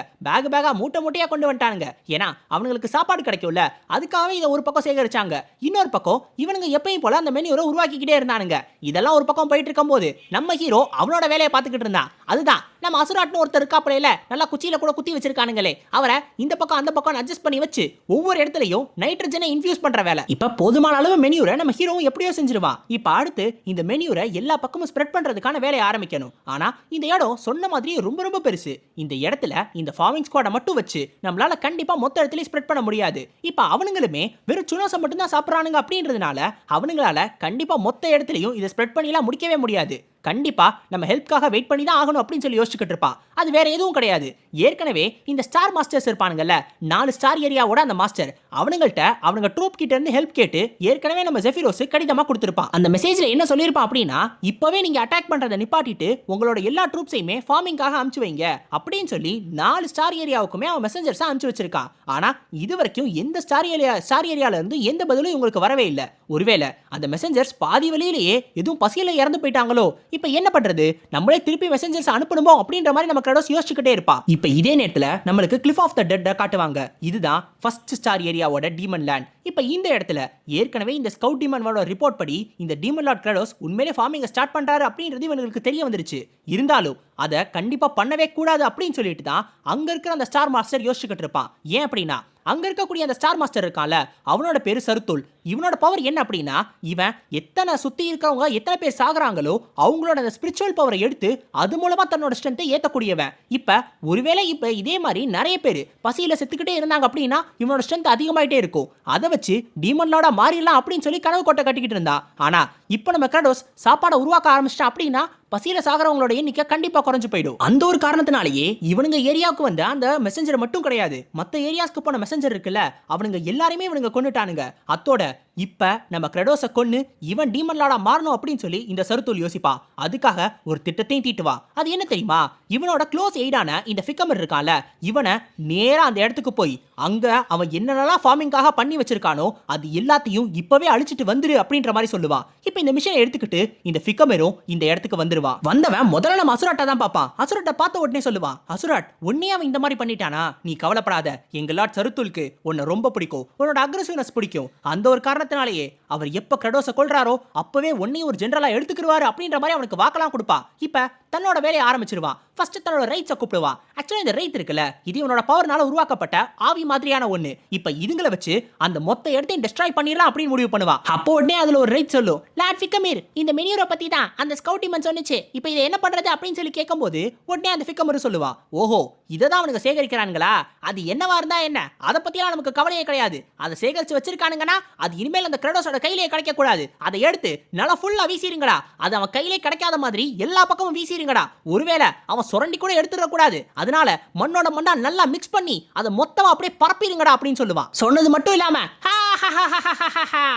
பேகா மூட்டையா கொண்டு வந்துட்டானுங்க. ஏன்னா அவங்களுக்கு சாப்பாடு கிடைக்கும்ல, அதுக்காகவே இதை ஒரு பக்கம் சேகரிச்சாங்க. இன்னொரு பக்கம் இவனுங்க எப்பயும் போல அந்த மெனுவை உருவாக்கிக்கிட்டே இருந்தானுங்க. இதெல்லாம் ஒரு பக்கம் போயிட்டு இருக்கும் போது நம்ம ஹீரோ அவனோட வேலையை பார்த்துக்கிட்டு இருந்தான். அதுதான் நம்ம அசுராட்னு ஒருத்தர் இருக்காப்பலையில நல்லா குச்சியில கூட குத்தி வச்சிருக்கானுங்களே, அவரை இந்த பக்கம் அந்த பக்கம் அட்ஜஸ்ட் பண்ணி வச்சு ஒவ்வொரு இடத்துலயும் நைட்ரஜனை இன்ஃபியூஸ் பண்ற வேலை. இப்ப போதுமான அளவு மெனியூரை நம்ம ஹீரோவும் எப்படியோ செஞ்சிருவான். இப்ப அடுத்து இந்த மெனியூரை எல்லா பக்கமும் ஸ்ப்ரெட் பண்றதுக்கான வேலையை ஆரம்பிக்கணும். ஆனா இந்த இடம் சொன்ன மாதிரி ரொம்ப ரொம்ப பெருசு. இந்த இடத்துல இந்த ஃபார்மிங் ஸ்குவாடை மட்டும் வச்சு நம்மளால கண்டிப்பா மொத்த இடத்துலயும் ஸ்ப்ரெட் பண்ண முடியாது. இப்ப அவனுங்களுமே வெறும் சுனோஸை மட்டும் தான் சாப்பிடுறானுங்க அப்படின்றதுனால அவனுங்களால கண்டிப்பா மொத்த இடத்துலயும் இதை ஸ்ப்ரெட் பண்ணிலாம் முடிக்கவே முடியாது. கண்டிப்பா நம்ம ஹெல்ப்காக வெயிட் பண்ணி தான் ஆகணும் அப்படின்னு சொல்லி யோசிச்சுக்கிட்டு இருப்பான். அது வேற எதுவும் கிடையாது. ஏற்கனவே இந்த ஸ்டார் மாஸ்டர்ஸ் இருப்பானுங்கல்ல, 4 ஸ்டார் ஏரியாவோட அந்த மாஸ்டர், அவனுங்க ட்ரூப் கிட்ட இருந்து ஹெல்ப் கேட்டு ஏற்கனவே நம்ம ஜெஃபிரோஸ் கடிதமா கொடுத்திருப்பான். அந்த மெசேஜ்ல என்ன சொல்லியிருப்பான் அப்படின்னா, இப்பவே நீங்க அட்டாக் பண்றதை நிப்பாட்டிட்டு உங்களோட எல்லா ட்ரூப்ஸையுமே ஃபார்மிங்காக அனுப்பிச்சு வைங்க அப்படின்னு சொல்லி 4 ஸ்டார் ஏரியாவுக்குமே அவன் மெசஞ்சர்ஸா அனுப்பிச்சு வச்சிருக்கான். ஆனா இது வரைக்கும் எந்த ஸ்டார் ஏரியால இருந்து எந்த பதிலும் இவங்களுக்கு வரவே இல்லை. ஒருவேளை அந்த மெசஞ்சர்ஸ் பாதி வழியிலேயே எதுவும் பசியில இறந்து போயிட்டாங்களோ, இப்ப என்ன பண்றது, நம்மளே திருப்பி மெசஞ்சர்ஸ் அனுப்பணுமோ அப்படின்ற மாதிரி நம்ம கிரடோஸ் யோசிச்சுக்கிட்டே இருப்பா. இப்ப இதே நேரத்துல நம்மளுக்கு கிளிஃப் ஆஃப் த டெட் காட்டுவாங்க. இதுதான் ஃபர்ஸ்ட் ஸ்டார் ஏரியாவோட டீமன் லேண்ட். இப்ப இந்த இடத்துல ஏற்கனவே இந்த ஸ்கவுட் டீமனோட ரிப்போர்ட் படி இந்த டீமன் லார்ட் கிரடோஸ் உண்மையிலே ஃபார்மிங் ஸ்டார்ட் பண்றாரு அப்படின்றது இவங்களுக்கு தெரிய வந்துருச்சு. இருந்தாலும் அதை கண்டிப்பா பண்ணவே கூடாது அப்படின்னு சொல்லிட்டு தான் அங்க இருக்கிற அந்த ஸ்டார் மாஸ்டர் யோசிச்சுக்கிட்டு இருப்பான். ஏன் அப்படின்னா, அங்க இருக்கக்கூடிய அந்த ஸ்டார் மாஸ்டர் இருக்கான்ல, அவனோட பேரு சருத்துல். இவனோட பவர் என்ன அப்படின்னா, இவன் எத்தனை சுத்தி இருக்கிறவங்க எத்தனை பேர் சாகுறாங்களோ அவங்களோட அந்த ஸ்பிரிச்சுவல் பவரை எடுத்து அது மூலமா தன்னோட ஸ்ட்ரென்த்தை ஏற்றக்கூடியவன். இப்ப ஒருவேளை இப்ப இதே மாதிரி நிறைய பேர் பசியில செத்துக்கிட்டே இருந்தாங்க அப்படின்னா இவனோட ஸ்ட்ரென்த் அதிகமாயிட்டே இருக்கும். அதை வச்சு டீமன் லார்டா மாறிடலாம் அப்படின்னு சொல்லி கனவு கோட்டை கட்டிக்கிட்டு இருந்தா. ஆனா இப்ப நம்ம கிரடோஸ் சாப்பாடை உருவாக்க ஆரம்பிச்சிட்டா அப்படின்னா பசியில சாகிறவங்களோட எண்ணிக்கை கண்டிப்பா குறைஞ்சு போயிடும். அந்த ஒரு காரணத்தினாலேயே இவனுங்க ஏரியாவுக்கு வந்த அந்த மெசஞ்சர் மட்டும் கிடையாது, மற்ற ஏரியாஸ்க்கு போன மெசஞ்சர் இருக்குல்ல, அவனுங்க எல்லாருமே இவனுங்க கொண்டுட்டானுங்க. அத்தோட இப்ப நம்ம கிரடோஸை கொன்னு இவன் டீமன் லார்டா மாறணும் அப்படின்னு சொல்லி இந்த சருத்துல் யோசிப்பா. அதுக்காக ஒரு திட்டத்தையும் தீட்டுவா. அது என்ன தெரியுமா, இவனோட க்ளோஸ் எய்டான இந்த ஃபிக்கமர் இருக்கான்ல, இவனை நேரா அந்த இடத்துக்கு போய் அங்க அவன் என்னென்னலாம் ஃபார்மிங்காக பண்ணி வச்சிருக்கானோ அது எல்லாத்தையும் இப்பவே அழிச்சிட்டு வந்துரு அப்படின்ற மாதிரி சொல்லுவான். இப்ப இந்த மிஷனை எடுத்துக்கிட்டு இந்த ஃபிக்கமரும் இந்த இடத்துக்கு வந்துருவான். வந்தவன் முதல்ல நம்ம அசுராட்டை தான் பார்ப்பான். அசுராட்டை பார்த்த உடனே சொல்லுவான், அசுராட் உன்னே அவன் இந்த மாதிரி பண்ணிட்டானா, நீ கவலைப்படாத, எங்க லார்ட் சருத்துலுக்கு உன்னை ரொம்ப பிடிக்கும், உன்னோட அக்ரெசிவ்னஸ் பிடிக்கும். அந்த ஒரு காரணத்தினாலேயே அவர் எப்ப கிரடோஸை கொல்றாரோ அப்பவே உன்னையும் ஒரு ஜெனரலா எடுத்துக்கிடுவாரு அப்படின்ற மாதிரி அவனுக்கு வாக்கலாம் கொடுப்பா. இப்ப தன்னோட வேலையை ஆரம்பிச்சிருவான். ஃபர்ஸ்ட் தன்னோட ரைட்ஸை கூப்பிடுவான். ஆக்சுவலா இந்த ரைட் இருக்குல்ல, இது இவனோட பவர்னால உருவாக்கப்பட்ட ஆவி மாதிரியான ஒண்ணு. இப்ப இதுங்களை வச்சு அந்த மொத்த இடத்தையும் டெஸ்ட்ராய் பண்ணிடலாம் அப்படின்னு முடிவு பண்ணுவான். அப்போ உடனே அதுல ஒரு ரைட் சொல்லும், லார்ட் ஃபிக்கமீர் இந்த மெனியூரை பத்தி தான் அந்த ஸ்கவுட் டீமன் சொன்னுச்சு, இப்போ இதை என்ன பண்றது அப்படின்னு சொல்லி கேட்கும்போது உடனே அந்த ஃபிக்கமர் சொல்லுவான், ஓஹோ இதை தான் அவனுக்கு சேகரிக்கிறானுங்களா, அது என்னவா இருந்தா என்ன, அதை பத்தியெல்லாம் நமக்கு கவலையே கிடையாது, அதை சேகரிச்சு வச்சிருக்கானுங்கன்னா அது இனிமேல் அந்த கிரடோஸோட கையிலே கிடைக்க கூடாது, அதை எடுத்து நல்லா ஃபுல்லா வீசிருங்கடா, அது அவன் கையிலே கிடைக்காத மாதிரி எல்லா பக்கமும் வீசிருங்கடா, ஒருவேளை அவன் சுரண்டி கூட எடுத்துட கூடாது, அதனால மண்ணோட மண்ணா நல்லா மிக்ஸ் பண்ணி அதை மொத்தமா அப்படியே பரப்பிருங்கடா அப்படின்னு சொல்லுவான். சொன்னது மட்டும் இல்லாம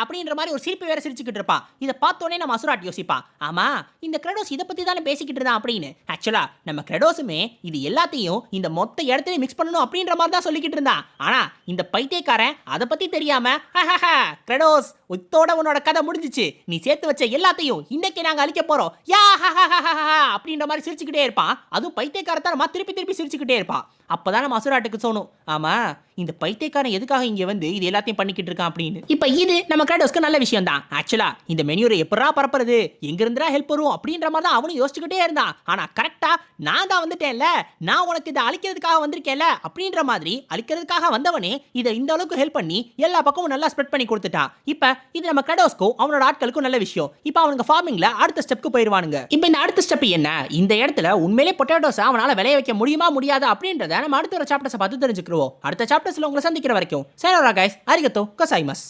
அப்படின்ற மாதிரி ஒரு சிரிப்பு வேற சிரிச்சுக்கிட்டு இருப்பான். இதை பார்த்தோன்னே நம்ம அசுராட் யோசிப்பான், ஆமா இந்த கிரடோஸ் இதை பத்தி தானே பேசிக்கிட்டு இருந்தான் அப்படின்னு. ஆக்சுவலா நம்ம கிரடோஸுமே இது எல்லாத்தையும் இந்த மொத்த இடத்துலயும் மிக்ஸ் பண்ணணும் அப்படின்ற மாதிரி தான் சொல்லிக்கிட்டு இருந்தான். ஆனா இந்த பைத்தியக்காரன் அதை பத்தி தெரியாம கிரடோஸ் உத்தோட உன்னோட கதை முடிஞ்சிச்சு, நீ சேர்த்து வச்ச எல்லாத்தையும் இன்னைக்கு நாங்க அழிக்க போறோம் யா அப்படின்ற மாதிரி சிரிச்சுக்கிட்டே இருப்பான். அதுவும் பைத்தியக்காரத்தனமா திருப்பி திருப்பி சிரிச்சுக்கிட்டே இருப்பான். அப்பதான் நம்ம அசுராட்டுக்கு தோணும், ஆமா இந்த பைத்தியக்காரன் எதுக்காக இங்க வந்து இது எல்லாத்தையும் பண்ணிக்கிட்டு இருக்கான் அப்படின்னு. இப்ப இது நம்ம கிரடோஸ்க்கு நல்ல விஷயம் தான். ஆக்சுவலா இந்த மெனியூரை எப்படா பரப்புறது, எங்க இருந்தா ஹெல்ப் வரும் அப்படின்ற மாதிரி தான் அவனும் யோசிச்சுக்கிட்டே இருந்தான். ஆனா கரெக்டா நான் தான் வந்துட்டேன்ல, நான் உனக்கு இதை அழிக்கிறதுக்காக வந்திருக்கேன்ல அப்படின்ற மாதிரி அழிக்கிறதுக்காக வந்தவனே இதை இந்த அளவுக்கு ஹெல்ப் பண்ணி எல்லா பக்கமும் நல்லா ஸ்ப்ரெட் பண்ணி கொடுத்துட்டான். இப்ப இது நம்ம கிரடோஸ்க்கும் அவனோட ஆட்களுக்கும் நல்ல விஷயம். இப்ப அவனுங்க ஃபார்மிங்ல அடுத்த ஸ்டெப்க்கு போயிருவானுங்க. இப்ப இந்த அடுத்த ஸ்டெப் என்ன, இந்த இடத்துல உண்மையிலே பொட்டேட்டோஸ் அவனால விளைய வைக்க முடியுமா முடியாதா அப்படின்றத நம்ம அடுத்த ஒரு சாப்டர்ஸை பார்த்து தெரிஞ்சுக்கிறோம். அடுத்த சாப்டர்ஸ்ல உங்களை சந்திக்கிற வரைக்கும் சேனோரா கைஸ், அரிகத்தோ கோசாயிமஸ்.